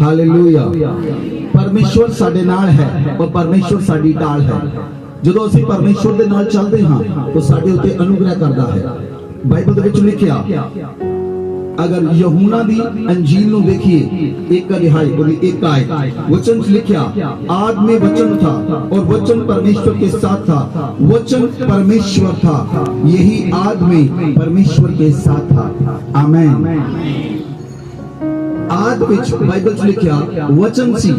Hallelujah. परमेश्वर साडे नाल है और परमेश्वर साडी ढाल है। ਜਦੋਂ ਅਸੀਂ परमेश्वर ਦੇ ਨਾਲ ਚੱਲਦੇ ਹਾਂ तो ਸਾਡੇ ਉੱਤੇ ਅਨੁਗ੍ਰਹਿ ਕਰਦਾ ਹੈ। ਬਾਈਬਲ ਦੇ ਵਿੱਚ ਲਿਖਿਆ, अगर यूहन्ना दी अंजील ਨੂੰ देखिए एक अध्याय और एक आयत वचन लिखा, आद में वचन था और वचन परमेश्वर के साथ था, वचन परमेश्वर था, यही आद में परमेश्वर के साथ था। आमीन। आद विच बाइबल लिखा वचन सी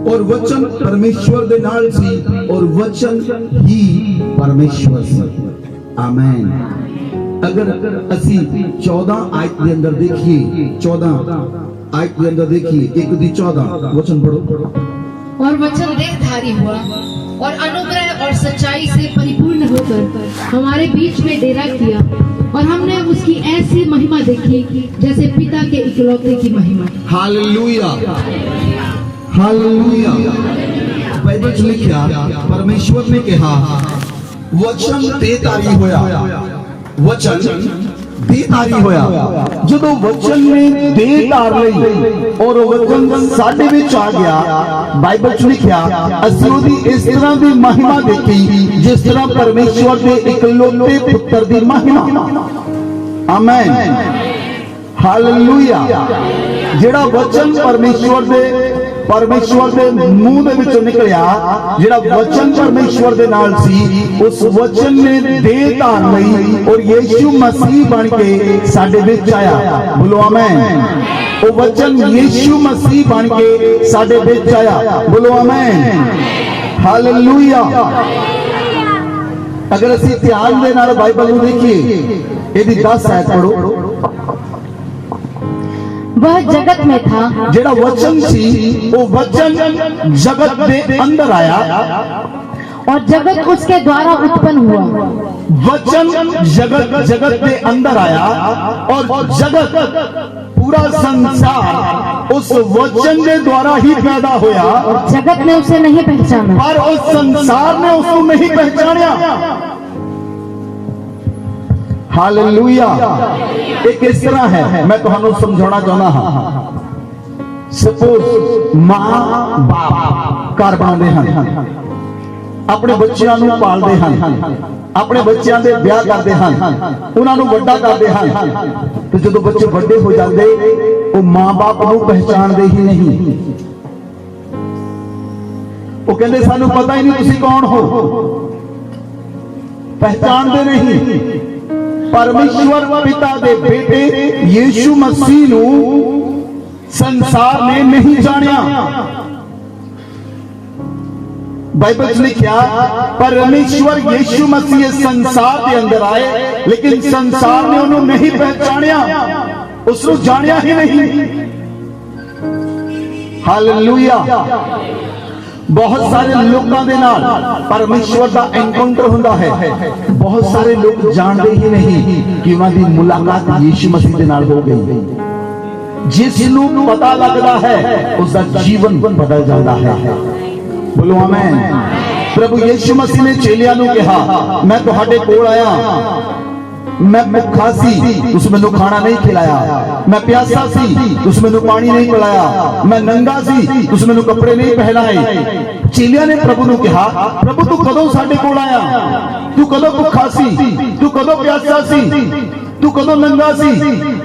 और वचन परमेश्वर दे नाल सी और वचन ही परमेश्वर सी। आमीन। अगर असी 14 आयत के अंदर देखिए, 14 आयत के अंदर देखिए, 1-14 वचन पढ़ो। और वचन देहधारी हुआ और अनुग्रह और सच्चाई से परिपूर्ण होकर हमारे बीच में डेरा किया, और हमने उसकी ऐसी महिमा देखी जैसे पिता के इकलौते की महिमा। Hallelujah, hallelujah. बाइबल च लिखा, परमेश्वर ने कहा वचन देहधारी होया, वचन देहधारी होया। जदों वचन ने देह धार लई और वचन साडे विच आ गया, बाइबल च लिखिया असीं ओदी इस तरह दी महिमा देखी जिस तरह परमेश्वर दे इकलौते पुत्र दी महिमा। आमीन, हालेलुया। जेड़ा वचन परमेश्वर दे मुंह दे विचों निकलिया, जेड़ा वचन परमेश्वर दे नाल सी, उस वचन ने देह धार लई और यीशु मसीह बन के साडे विच आया। बोलो आमीन। वो वचन यीशु मसीह बन के साडे विच आया। बोलो आमीन, हालेलुया। अगर असीं ध्यान दे नाल बाइबल नूं देखिए, इहदी 10 आयत पढ़ो। वह जगत में था, जेड़ा वचन सी वो वचन जगत दे अंदर आया और जगत उसके द्वारा उत्पन्न हुआ। वचन जगत के अंदर आया और जगत पूरा संसार उस वचन के द्वारा ही पैदा होया, और जगत ने उसे नहीं पहचाना, पर उस संसार ने उसको नहीं पहचाना। हालेलुया। एक इस तरह है, मैं तुहानू समझाना चाहना हाँ। सपोज मां बाप घर बनाते हैं, अपने बच्चों को पालते हैं, अपने बच्चों के ब्याह करते हैं, उन्होंने वड्डा करते हैं, तो जो बच्चे बड़े हो जाते वो मां बाप को पहचानते ही नहीं। वो कहते सानू पता ही नहीं तुसी कौन हो, पहचानते नहीं। परमेश्वर पिता दे बेटे यीशु मसीह नू संसार ने नहीं जानिया। बाइबल में लिखा, परमेश्वर यीशु मसीह संसार के अंदर आए, लेकिन संसार ने उन्हें नहीं पहचानिया, उसको जानिया ही नहीं। हालेलुया। बहुत सारे लोगों के नाल परमेश्वर का एनकाउंटर होता है, बहुत सारे लोग जानते ही नहीं कि उन्होंने मुलाकात यीशु मसीह के नाल हो गई। जिसनू पता लगता है उसका जीवन बदल जाता है। बोलो आमीन। प्रभु यीशु मसीह ने चेलियां नू कहा, मैं तुहाडे कोल आया, मैं भुखा सी तुस मैनू खाना नहीं खिलाया, मैं प्यासा सी तुस मैनू पानी नहीं पिलाया, मैं नंगा सी तुस मैनू कपड़े नहीं पहनाए। चेलियां ने प्रभु नू कहा, प्रभु तू कदों साडे कोल आया, तू कदों भुखा सी, तू कदों प्यासा सी, तू कदों नंगा सी।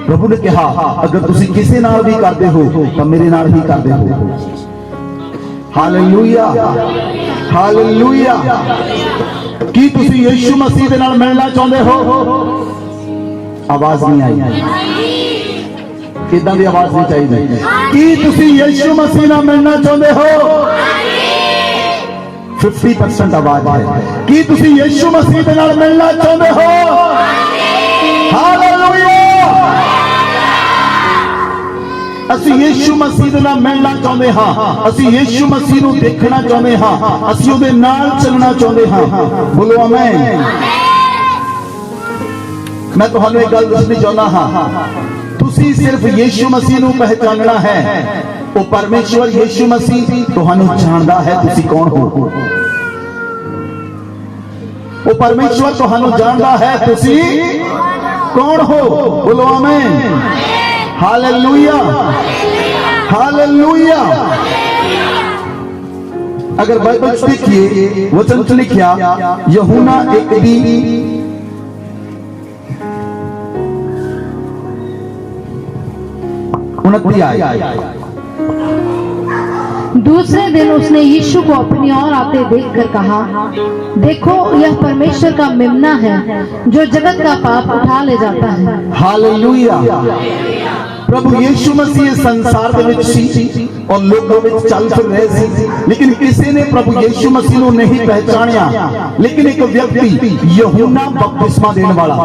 प्रभु ने कहा, अगर तुसी किसी नाल भी करदे हो तो मेरे नाल ही करदे हो। Hallelujah, hallelujah. की तुसी यीशु मसीह दे नाल मिलना चाहते हो? आवाज नहीं आई, इदां दी आवाज नहीं चाहिए। की तुसी यीशु मसीह नाल मिलना चाहते हो? 50% आवाज है। की तुसी यीशु मसीह दे नाल मिलना चाहते हो? हालेलुया। असी यीशु मसीह दे नाल मिलना चाहते हाँ, असी यीशु मसीह नू देखना चाहते हाँ, असी उहदे नाल चलना चाहते हाँ। बोलो आमीन। मैं तुहानू एक गल दसनी चाहना हाँ, तुसी सिर्फ यीशु मसीह नू पहचानना है, वो परमेश्वर यीशु मसीह तुहानू जानदा है तुसी कौन हो। वो परमेश्वर तुहानू जानदा है तुसी कौन हो। बोलो आमीन, हालेलुया। हालेलुया। अगर बाइबल देखिए वचन से लिखा यूहन्ना 1:29। दूसरे दिन उसने यीशु को अपनी ओर आते देखकर कहा, देखो यह परमेश्वर का मेमना है जो जगत का पाप उठा ले जाता है। हालेलुया। प्रभु यीशु मसीह संसार ਦੇ ਵਿੱਚ ਸੀ और लोगों ਵਿੱਚ ਚੱਲ ਫਿਰ ਰਹੇ ਸੀ, लेकिन किसी ने प्रभु यीशु मसीह ਨੂੰ नहीं पहचानिया। लेकिन एक व्यक्ति यूहन्ना बपतिस्मा देने वाला,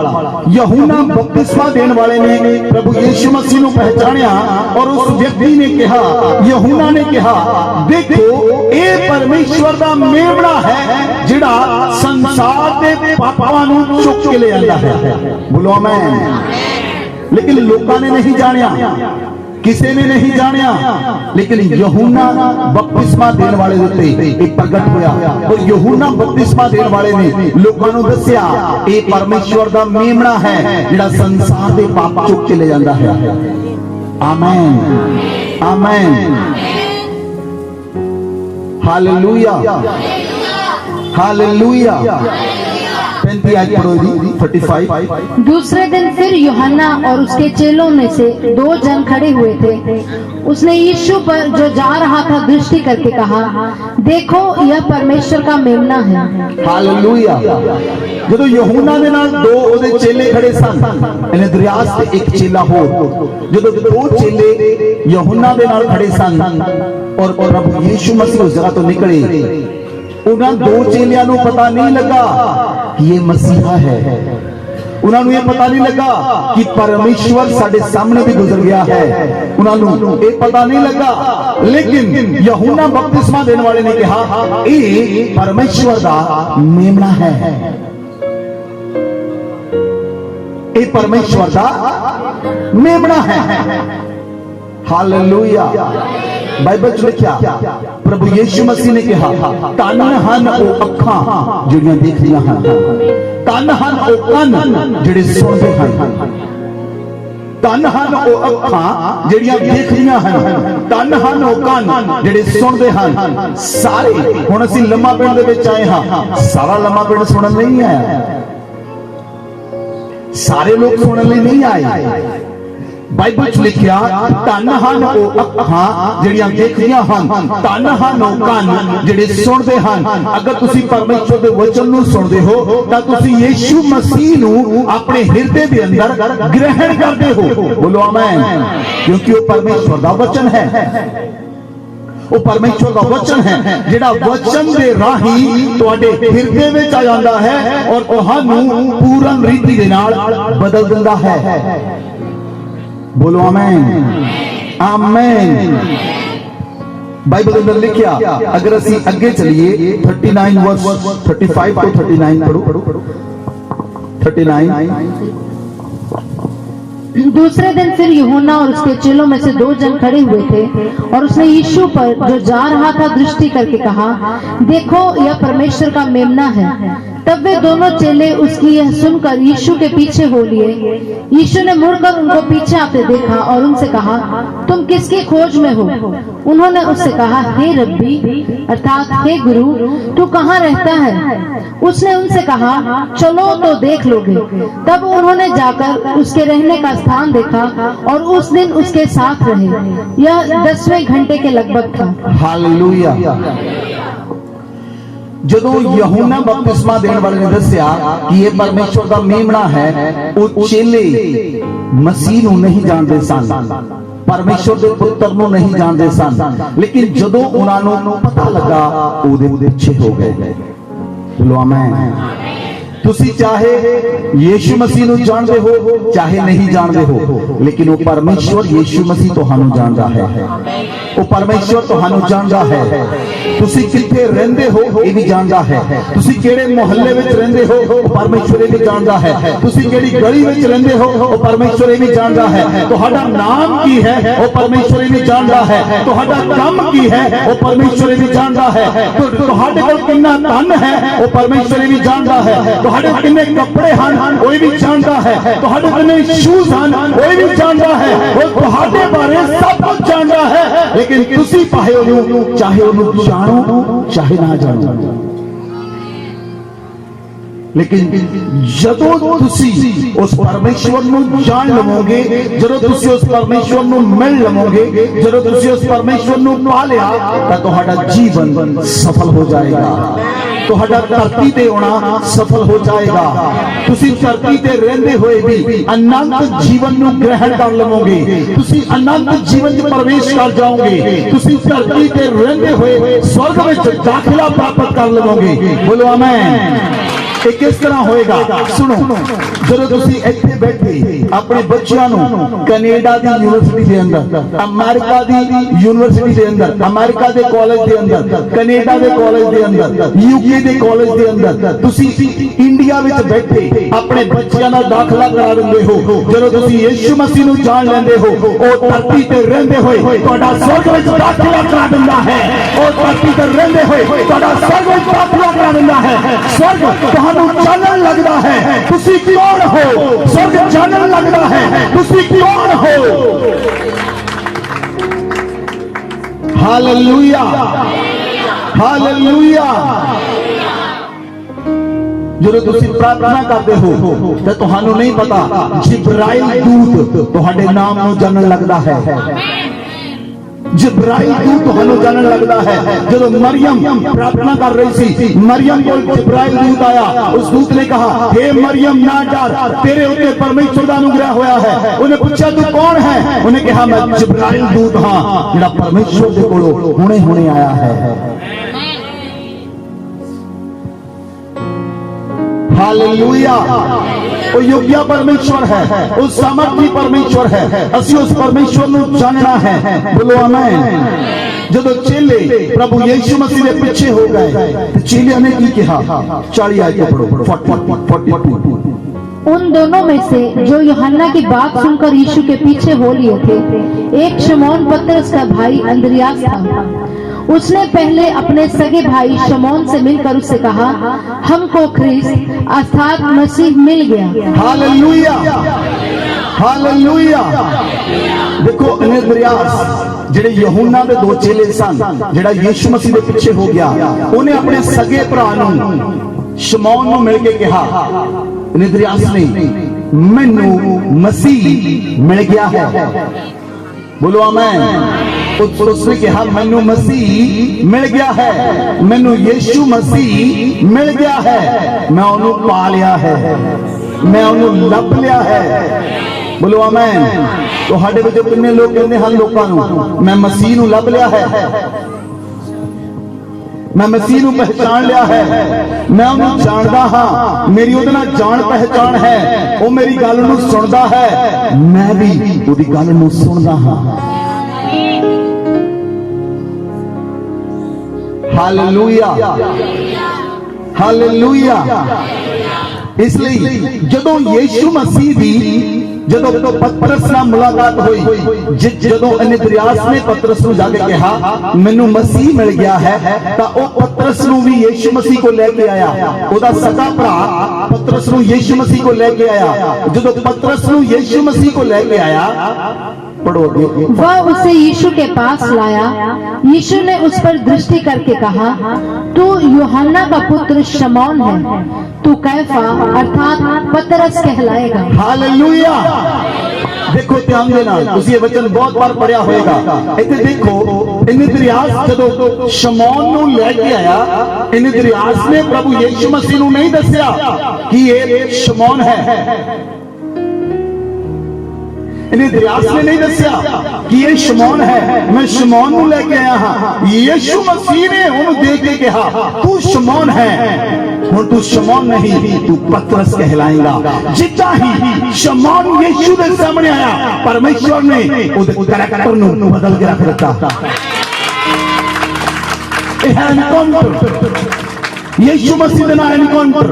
यूहन्ना बपतिस्मा देने वाले ने प्रभु यीशु मसीह ਨੂੰ पहचानिया और उस व्यक्ति ने कहा, यूहन्ना ने कहा, देखो ਇਹ परमेश्वर ਦਾ ਮੇਮਣਾ है ਜਿਹੜਾ संसार ਦੇ ਪਾਪਾਂ ਨੂੰ ਚੁੱਕ ਕੇ ਲੈ ਜਾਂਦਾ है। बोलो आमीन। लेकिन लोगों ने नहीं जानिया, किसी ने नहीं जानिया, लेकिन यूहन्ना बपतिस्मा देने वाले उत्ते प्रगट होया और यूहन्ना बपतिस्मा देने वाले ने लोगों को दस्या ये परमेश्वर दा मेमना है जिहड़ा संसार दे पाप चुक के ले जांदा है। आमीन आमीन हालेलुया हालेलुया। 35। दूसरे दिन फिर यूहन्ना और उसके चेलों में से 2 जन खड़े हुए थे। उसने यीशु पर जो जा रहा था दृष्टि करके कहा, देखो यह परमेश्वर का मेमना है। हालेलुया। ਜਦੋਂ यूहन्ना ਦੇ ਨਾਲ 2 ਉਹਦੇ ਚੇਲੇ ਖੜੇ ਸਨ, ਇਹਨੇ ਦਰਿਆਸ ਤੇ ਇੱਕ ਚੇਲਾ ਹੋਰ, ਜਦੋਂ 2 ਚੇਲੇ यूहन्ना ਦੇ ਨਾਲ ਖੜੇ ਸਨ और प्रभु यीशु मसीह उस जगह तो निकले, उन्होंने 2 चेलियां ਨੂੰ पता नहीं लगा कि ये मसीहा है। उन्होंने ये पता नहीं लगा कि परमेश्वर साडे सामने भी गुजर गया है, उन्होंने ये पता नहीं लगा। लेकिन यूहन्ना बपतिस्मा देने वाले ने कहा ये परमेश्वर दा मेमना है, ये परमेश्वर दा मेमना है। हालेलुया। बाइबल च लिखा प्रभु यीशु मसीह ने कहा, धन हन ओ अखां जिहड़ियां देखदियां हन, धन हन ओ कन जिहड़े सुणदे हन, धन हन ओ अखां जिहड़ियां देखदियां हन, धन हन ओ कन जिहड़े सुणदे हन। सारे हुण असीं लम्मा पिंड दे विच आए हां, सारा लम्मा पिंड सुणन नहीं आया, सारे लोग सुणन लई नहीं आए। बाइबल च लिखिया धन हन ओ अखां जिहड़ियां देखदियां हन, धन हन ओ कन जिहड़े सुणदे हन। अगर तुसी परमेश्वर दे वचन नूं सुणदे हो तां तुसी यीशु मसीह नूं अपने हिरदे दे अंदर ग्रहण करदे हो। बोलो आमीन। क्योंकि वो परमेश्वर दा वचन है, वो परमेश्वर का वचन है जिहड़ा वचन दे राही तुहाडे हिरदे विच आ जांदा है और तुहानूं पूर्ण रीति दे नाल बदल दिंदा है। बोलो आमीन आमीन। बाइबल अंदर लिखा, अगर असी अगे चलिए 39 वर्स 35 to 39 पढ़ो। 39। दूसरे दिन फिर यूहन्ना और उसके चेलों में से 2 जन खड़े हुए थे और उसने यीशु पर जो जा रहा था दृष्टि करके कहा, देखो यह परमेश्वर का मेमना है। तब वे दोनों चेले उसकी यह सुनकर यीशु के पीछे हो लिए। यीशु ने मुड़कर उनको पीछे आते देखा और उनसे कहा, तुम किसकी खोज में हो? उन्होंने उससे कहा, हे रब्बी अर्थात हे गुरु, तू कहाँ रहता है? उसने उनसे कहा, चलो तो देख लोगे। तब उन्होंने जाकर उसके रहने का स्थान देखा और उस दिन उसके साथ रहे। यह 10वें घंटे के लगभग था। हालेलुया। ਜਦੋਂ यूहन्ना बपतिस्मा देने वाले ने दस्या कि ये परमेश्वर का मेमना है, वो चेले मसीह नूं नहीं जानते सन, परमेश्वर के पुत्र नूं नहीं जानते सन, लेकिन जदों उन्हां नूं पता लगा उहदे पिछे हो गए। बोलो आमीन। तुसी चाहे यीशु मसीह नूं जानते हो चाहे नहीं जानते हो, लेकिन वो परमेश्वर यीशु मसीह तुहानूं जानदा है। वो ਉਹ ਪਰਮੇਸ਼ਵਰ ਤੁਹਾਨੂੰ ਜਾਣਦਾ ਹੈ। ਤੁਸੀਂ ਕਿੱਥੇ ਰਹਿੰਦੇ ਹੋ ਇਹ ਵੀ ਜਾਣਦਾ ਹੈ। ਤੁਸੀਂ ਕਿਹੜੇ ਮੁਹੱਲੇ ਵਿੱਚ ਰਹਿੰਦੇ ਹੋ ਉਹ ਪਰਮੇਸ਼ਵਰ ਇਹ ਵੀ ਜਾਣਦਾ ਹੈ। ਤੁਸੀਂ ਕਿਹੜੀ ਗਲੀ ਵਿੱਚ ਰਹਿੰਦੇ ਹੋ ਉਹ ਪਰਮੇਸ਼ਵਰ ਇਹ ਵੀ ਜਾਣਦਾ ਹੈ। ਤੁਹਾਡਾ ਨਾਮ ਕੀ ਹੈ ਉਹ ਪਰਮੇਸ਼ਵਰ ਇਹ ਵੀ ਜਾਣਦਾ ਹੈ। ਤੁਹਾਡਾ ਕੰਮ ਕੀ ਹੈ ਉਹ ਪਰਮੇਸ਼ਵਰ ਇਹ ਵੀ ਜਾਣਦਾ ਹੈ। ਤੁਹਾਡੇ ਕੋਲ ਕਿੰਨਾ ਧਨ ਹੈ ਉਹ ਪਰਮੇਸ਼ਵਰ ਇਹ ਵੀ ਜਾਣਦਾ ਹੈ। ਤੁਹਾਡੇ ਕੋਲ ਕਿੰਨੇ ਕੱਪੜੇ ਹਨ ਉਹ ਵੀ ਜਾਣਦਾ ਹੈ। ਤੁਹਾਡੇ ਕਿੰਨੇ ਸ਼ੂਜ਼ ਹਨ ਉਹ ਵੀ ਜਾਣਦਾ ਹੈ। ਉਹ ਤੁਹਾਡੇ ਬਾਰੇ ਸਭ ਕੁਝ ਜਾਣਦਾ ਹੈ। ਲੇਕਿਨ ਤੁਸੀਂ ਪਾਹੇ ਉਹਨੂੰ, ਚਾਹੇ ਉਹਨੂੰ ਜਾਣੋ ਚਾਹੇ ਨਾ ਜਾਣੋ। ਲੇਕਿਨ ਜਦੋਂ ਤੁਸੀਂ ਉਸ ਪਰਮੇਸ਼ਵਰ ਨੂੰ ਜਾਣ ਲਵੋਗੇ, ਜਦੋਂ ਤੁਸੀਂ ਉਸ ਪਰਮੇਸ਼ਵਰ ਨੂੰ ਮਿਲ ਲਵੋਗੇ, ਜਦੋਂ ਤੁਸੀਂ ਉਸ ਪਰਮੇਸ਼ਵਰ ਨੂੰ ਪਾ ਲਿਆ ਤਾਂ ਤੁਹਾਡਾ ਜੀਵਨ ਸਫਲ ਹੋ ਜਾਏਗਾ। ਤੁਹਾਡਾ ਧਰਤੀ ਤੇ ਆਉਣਾ ਸਫਲ ਹੋ ਜਾਏਗਾ। ਤੁਸੀਂ ਧਰਤੀ ਤੇ ਰਹਿੰਦੇ ਹੋਏ ਵੀ ਅਨੰਤ ਜੀਵਨ ਨੂੰ ਗ੍ਰਹਿਣ ਕਰ ਲਵੋਗੇ। ਤੁਸੀਂ ਅਨੰਤ ਜੀਵਨ 'ਚ ਪ੍ਰਵੇਸ਼ ਕਰ ਜਾਓਗੇ। ਤੁਸੀਂ ਧਰਤੀ ਤੇ ਰਹਿੰਦੇ ਹੋਏ ਸਵਰਗ ਵਿੱਚ ਦਾਖਲਾ ਪ੍ਰਾਪਤ ਕਰ ਲਵੋਗੇ। ਬੋਲੋ ਆਮੇਨ। ਇਹ ਕਿਸ ਤਰ੍ਹਾਂ ਹੋਏਗਾ? ਸੁਣੋ, ਜਦੋਂ ਤੁਸੀਂ ਇੱਥੇ ਬੈਠੇ ਆਪਣੇ ਬੱਚਿਆਂ ਨੂੰ ਕੈਨੇਡਾ ਦੀ ਯੂਨੀਵਰਸਿਟੀ ਦੇ ਅੰਦਰ, ਅਮਰੀਕਾ ਦੀ ਯੂਨੀਵਰਸਿਟੀ ਦੇ ਅੰਦਰ, ਅਮਰੀਕਾ ਦੇ ਕਾਲਜ ਦੇ ਅੰਦਰ, ਕੈਨੇਡਾ ਦੇ ਕਾਲਜ ਦੇ ਅੰਦਰ, ਯੂਕੇ ਦੇ ਕਾਲਜ ਦੇ ਅੰਦਰ, ਤੁਸੀਂ ਇੰਡੀਆ ਵਿੱਚ ਬੈਠੇ ਆਪਣੇ ਬੱਚਿਆਂ ਦਾ ਦਾਖਲਾ ਕਰਾ ਦਿੰਦੇ ਹੋ। ਜਦੋਂ ਤੁਸੀਂ ਯਿਸੂ ਮਸੀਹ ਨੂੰ ਜਾਣ ਲੈਂਦੇ ਹੋ, ਉਹ ਧਰਤੀ ਤੇ ਰਹਿੰਦੇ ਹੋਏ ਤੁਹਾਡਾ ਸਵਰਗ ਵਿੱਚ ਦਾਖਲਾ ਕਰਾ ਦਿੰਦਾ ਹੈ। ਉਹ ਧਰਤੀ ਤੇ ਰਹਿੰਦੇ ਹੋਏ ਤੁਹਾਡਾ ਸਵਰਗ ਵਿੱਚ ਦਾਖਲਾ ਕਰਾ ਦਿੰਦਾ ਹੈ। ਸਵਰਗ ਜਾਣਨ ਲੱਗਦਾ ਹੈ ਤੁਸੀਂ ਕੌਣ ਹੋ। ਸਵਰਗ ਜਾਣਨ ਲੱਗਦਾ ਹੈ ਤੁਸੀਂ ਕੌਣ ਹੋ। Hallelujah, hallelujah. ਜਦੋਂ ਤੁਸੀਂ ਪ੍ਰਾਰਥਨਾ ਕਰਦੇ ਹੋ ਤਾਂ ਤੁਹਾਨੂੰ ਨਹੀਂ ਪਤਾ ਜਿਬਰਾਈਲ ਦੂਤ ਤੁਹਾਡੇ ਨਾਮ ਨੂੰ ਜਾਣਨ ਲੱਗਦਾ ਹੈ। जिब्राइल दूत ਤੁਹਾਨੂੰ ਜਾਣਨ ਲੱਗਦਾ ਹੈ। ਜਦੋਂ ਮਰੀਮ ਪ੍ਰਾਰਥਨਾ ਕਰ ਰਹੀ ਸੀ, ਮਰੀਮ ਕੋਲ ਜਿਬਰਾइल दूत ਆਇਆ। ਉਸ ਦੂਤ ਨੇ ਕਹਾ, हे ਮਰੀਮ ਨਾ ਡਰ, ਤੇਰੇ ਉੱਤੇ ਪਰਮੇਸ਼ਵਰ ਦਾ ਅਨੁਗ੍ਰਹ ਹੋਇਆ ਹੈ। ਉਹਨੇ ਪੁੱਛਿਆ ਤੂੰ ਕੌਣ ਹੈ? ਉਹਨੇ ਕਿਹਾ ਮੈਂ ਜਿਬਰਾइल दूत ਹਾਂ ਜਿਹੜਾ ਪਰਮੇਸ਼ਵਰ ਦੇ ਕੋਲੋਂ ਹੁਣੇ ਆਇਆ ਹੈ। हालेलुया। वो योग्य परमेश्वर है, वो सामर्थी परमेश्वर है। ਅਸੀਂ ਉਸ ਪਰਮੇਸ਼ਵਰ ਨੂੰ ਜਾਣਨਾ ਹੈ। ਬੋਲੋ ਆਮੇਨ। ਜਦੋਂ ਚੇਲੇ ਪ੍ਰਭੂ ਯਿਸੂ ਮਸੀਹ ਦੇ ਪਿੱਛੇ ਹੋ ਗਏ ਤੇ ਚੇਲਿਆਂ ਨੇ ਕੀ ਕਿਹਾ? 40 ਆਇਤ ਪੜੋ। 42 उन दोनों में से जो यूहन्ना की बात सुनकर यीशु के पीछे हो लिए थे, एक शमौन पतरस का भाई अंद्रियास था। उसने पहले अपने सगे भाई शमौन से मिलकर उससे कहा, हमको ख्रिस्त अर्थात मसीह मिल गया। Hallelujah, hallelujah. देखो अंद्रियास ਜਿਹੜੇ ਯਹੂਨਾ ਦੇ ਦੋ ਚੇਲੇ ਸਨ, ਜਿਹੜਾ ਯਿਸੂ ਮਸੀਹ ਦੇ ਪਿੱਛੇ ਹੋ ਗਿਆ, ਉਹਨੇ ਆਪਣੇ ਸਗੇ ਭਰਾ ਨੂੰ ਸ਼ਮੌਨ ਨੂੰ ਮਿਲ ਕੇ ਕਿਹਾ, ਅੰਦਰਿਆਸ ਨੇ ਮੈਨੂੰ ਮਸੀਹ ਮਿਲ ਗਿਆ ਹੈ। ਬੋਲੋ ਆਮੇਨ। उसने कहा मैनू मसीह मिल गया है, मैनू यीशु मसीह मिल गया है। मैं उन्होंने पा लिया है, मैं उन्होंने लभ लिया है। बोलो आमीन। तो साडे विच कितने लोग कहते हैं लोगों को मैं मसीह नूं लभ लिया है, मैं मसीह नूं पहचान लिया है, मैं उन्होंने जानदा हाँ, मेरी उहदे नाल जान पहचान है, वो मेरी गल नूं सुनदा है, मैं भी उहदी गल नूं सुनदा हाँ। Hallelujah, hallelujah. इसलिए जदों यीशु मसीह दी जदों पतरस नाल मुलाकात हुई, जदों अंद्रियास ने पतरस नूं जाके कहा मैनू मसीह मिल गया है, तां ओ पतरस नूं भी यीशु मसीह को लेके आया। ओदा सगा भरा पतरस नूं यीशु मसीह को लेके आया। जदों पतरस नूं यीशु मसीह को लेके आया, वह उसे यीशु के पास लाया। यीशु ने उस पर दृष्टि करके कहा, तू यूहन्ना का पुत्र शमौन है, तू कैफा अर्थात पतरस कहलाएगा। हालेलुया। देखो ध्यान देना, तुसी ये वचन बहुत बार पढ़िया होगा। इथे देखो अंद्रियास जदों शमौन नूं लेके आया, अंद्रियास ने प्रभु यीशु मसीह नूं नहीं दस्या कि ये शमौन है। अंद्रियास ने नहीं दस्या कि ये शमौन है, मैं शमौन नूं लेके आया हाँ। यीशु मसीह ने उन्हें देख के कहा तू शमौन है, हुण तू शमौन नहीं, तू पतरस कहलाएगा। जिद्दां ही शमौन यीशु के सामने आया, परमेश्वर ने उहदे करैक्टर नूं बदल के रख दिता। है एनकाउंटर, यीशु मसीह दे नाल एनकाउंटर।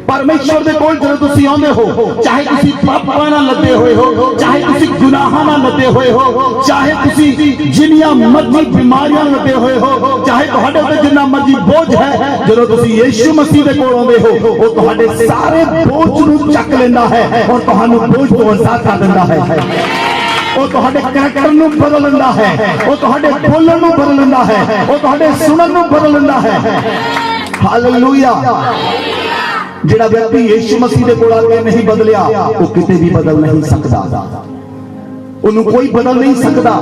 परमेश्वर दे कोल जदों तुसीं आउंदे हो, चाहे तुसीं पापां नाल लदे होए हो, चाहे तुसीं गुनाहां नाल लदे होए हो, चाहे तुसीं जिन्नियां मर्जी बीमारियां लदे होए हो, चाहे तुहाडे ते जिन्ना मर्जी बोझ है, जदों तुसीं यीशु मसीह दे कोल आउंदे हो, ਉਹ ਤੁਹਾਡੇ ਸਾਰੇ बोझ ਨੂੰ ਚੱਕ ਲੈਂਦਾ ਹੈ और ਤੁਹਾਨੂੰ बोझ ਤੋਂ आजाद कर ਦਿੰਦਾ ਹੈ। ਉਹ ਤੁਹਾਡੇ ਕਰੈਕਟਰ ਨੂੰ ਬਦਲ ਲੈਂਦਾ ਹੈ, ਉਹ ਤੁਹਾਡੇ ਬੋਲਣ ਨੂੰ ਬਦਲ ਲੈਂਦਾ ਹੈ, ਉਹ ਤੁਹਾਡੇ ਸੁਣਨ ਨੂੰ ਬਦਲ ਲੈਂਦਾ ਹੈ। ਹਾਲੇਲੂਇਆ। ਜਿਹੜਾ ਵਿਅਕਤੀ ਯੀਸ਼ੂ ਮਸੀਹ ਦੇ ਕੋਲ ਆ ਕੇ ਨਹੀਂ ਬਦਲਿਆ, ਉਹ ਕਿਤੇ ਵੀ ਬਦਲ ਨਹੀਂ ਸਕਦਾ, ਉਹਨੂੰ ਕੋਈ ਬਦਲ ਨਹੀਂ ਸਕਦਾ।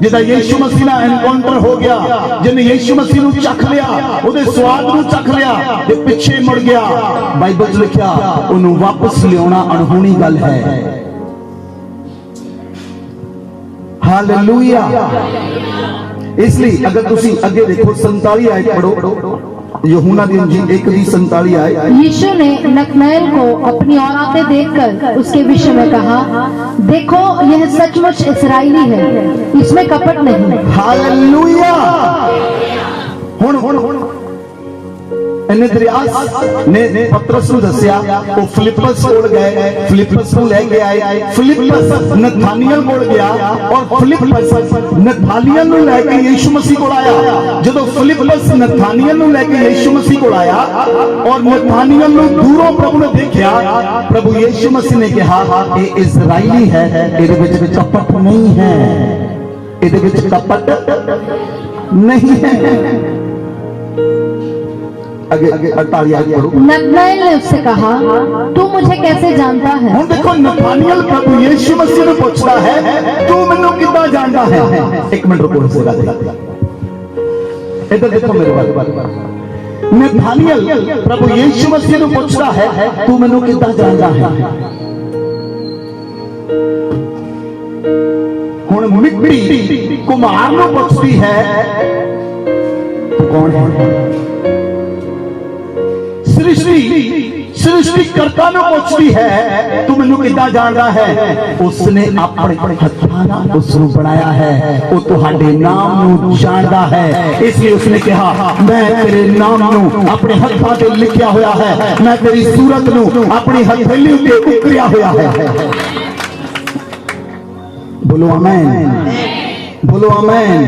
ਜਿਹਦਾ ਯੀਸ਼ੂ ਮਸੀਹ ਨਾਲ ਐਨਕਾਊਂਟਰ ਹੋ ਗਿਆ, ਜਿਹਨੇ ਯੀਸ਼ੂ ਮਸੀਹ ਨੂੰ ਚੱਖ ਲਿਆ, ਉਹਦੇ ਸਵਾਦ ਨੂੰ ਚੱਖ ਲਿਆ ਤੇ ਪਿੱਛੇ ਮੁੜ ਗਿਆ, ਬਾਈਬਲ 'ਚ ਲਿਖਿਆ ਉਹਨੂੰ ਵਾਪਸ ਲਿਆਉਣਾ ਅਣਹੋਣੀ ਗੱਲ ਹੈ। ਹਾਲੇਲੂਇਆ। ਇਸ ਲਈ ਅਗਰ ਤੁਸੀਂ ਅੱਗੇ ਦੇਖੋ 47 ਆਇਤ पढ़ो, यूहन्ना दी इंजील 1:47 आए। यीशु ने नतनएल को अपनी औरतें देखकर उसके विषय में कहा, देखो यह सचमुच इस्राएली है, इसमें कपट नहीं। हालेलुया। हुण एनेद्रियास ने पतरस ਨੂੰ ਦੱਸਿਆ, ਉਹ ਫਿਲਿਪਸ ਕੋਲ ਗਏ, ਫਿਲਿਪਸ ਨੂੰ ਲੈ ਕੇ ਆਏ, ਫਿਲਿਪਸ ਨਥਾਨੀਅਲ ਕੋਲ ਗਿਆ ਔਰ ਫਿਲਿਪਸ ਨਥਾਨੀਅਲ ਨੂੰ ਲੈ ਕੇ ਯੀਸ਼ੂ ਮਸੀਹ ਕੋਲ ਆਇਆ। ਜਦੋਂ ਫਿਲਿਪਸ ਨਥਾਨੀਅਲ ਨੂੰ ਲੈ ਕੇ ਯੀਸ਼ੂ ਮਸੀਹ ਕੋਲ ਆਇਆ ਔਰ ਨਥਾਨੀਅਲ ਨੂੰ ਦੂਰੋਂ ਪ੍ਰਭੂ ਨੇ ਦੇਖਿਆ, ਪ੍ਰਭੂ ਯੀਸ਼ੂ ਮਸੀਹ ਨੇ ਕਿਹਾ ਇਹ ਇਜ਼ਰਾਈਲੀ ਹੈ, ਇਹਦੇ ਵਿੱਚ ਕਪਟ ਨਹੀਂ ਹੈ, ਇਹਦੇ ਵਿੱਚ ਕਪਟ नहीं है। आगे 48 आगे पढ़ो। नतनएल ने उससे कहा, तू मुझे कैसे जानता है? हुण देखो नथानियल प्रभु यीशु मसीह ने पूछता है, तू मैनू कितना जानता है? एक मिनट रुको, इस जगह इधर देखो मेरे बात। नथानियल प्रभु यीशु मसीह ने पूछता है, तू मैनू कितना जानता है? हुण मिट्टी कुम्हार नूं पुछदी है, तू कौन है? सृष्टिकर्ता ने पूछती है, तू मैनू कितना जानता है? उसने अपने हत्थां नाल उसनू बनाया है, वो तुहाडे नाम नू जानता है, इसलिए उसने कहा मैं तेरे नाम नू अपने हत्थां ते लिखिया होया है, मैं तेरी सूरत नू अपनी हथेली ते उकरिया होया है। बोलो आमीन, बोलो आमीन,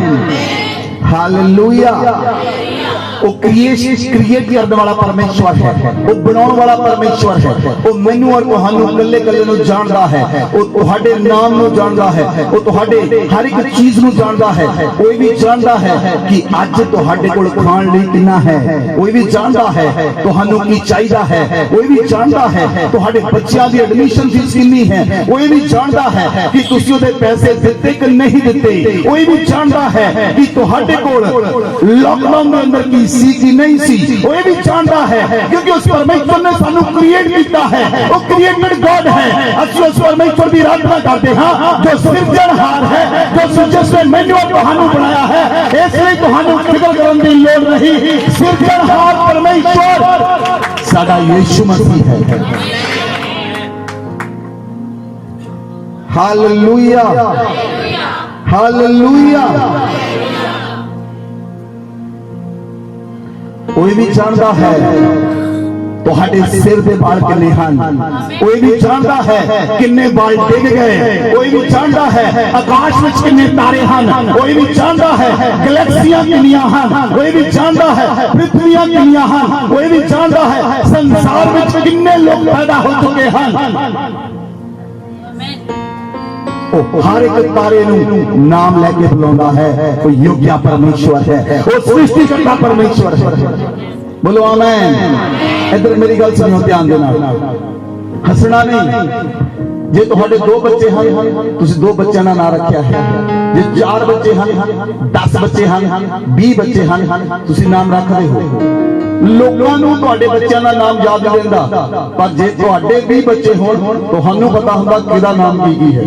हालेलुया। वो क्रिएट करने वाला परमेश्वर है, वो बनाने वाला परमेश्वर है, वो मैनू और तुहानू कल्ले कल्ले नू जानदा है, वो तुहाडे नाम नू जानदा है, वो तुहाडे हर एक चीज नू जानदा है। कोई भी जानदा है कि अज तुहाडे कोल खाण लई किन्ना है, कोई भी जानदा है तुहानू की चाहिदा है, कोई भी जानदा है तुहाडे बच्चियां दी एडमिशन फीस किन्नी है, कोई भी जानदा है कि तुसीं ओदे पैसे दित्ते कि नहीं दित्ते, कोई भी जानदा है कि तुहाडे कोल लॉकडाउन दे अंदर की सी की नहीं सी, कोई भी जानता है, क्योंकि उस परमेश्वर ने सानू क्रिएट किया है, वो क्रिएटेड गॉड है। असि उस परमेश्वर की आराधना करते हैं जो सृजनहार है, जो जिसने मैनू और तुहानू बनाया है, इसलिए तुहानू फिक्र करने की लोड़ नहीं। सृजनहार परमेश्वर साडा यीशु मसीह है। Hallelujah, hallelujah. कोई भी जानता है तुहाडे सिर दे बाल किन्ने हन, कोई भी जानता है किन्ने बाल डिग गए, कोई भी जानता है आकाश में किन्ने तारे हन, कोई भी जानता है गैलेक्सियां किन्नियां हन, कोई भी जानता है पृथ्वियां किन्नियां हन, कोई भी जानता है संसार में किन्ने लोग पैदा हो चुके हैं। हर एक तारे नू नाम लेके बुलाता है, वो योग्य परमेश्वर है, वो सृष्टिकर्ता परमेश्वर है। बोलो आमीन। इधर मेरी गल सुनो ध्यान देना, हसना नहीं। जे तुहाडे 2 बच्चे हैं, तुसीं 2 बच्चों का नाम रखा है, जे 4 बच्चे हैं, 10 बच्चे हैं, 20 बच्चे हैं, तुसीं नाम रखते हो। लोगों नू तुहाडे बच्चों का नाम याद नहीं रहंदा, पर जे तुहाडे 20 बच्चे होण, तुहानू पता हुंदा किहदा नाम की है।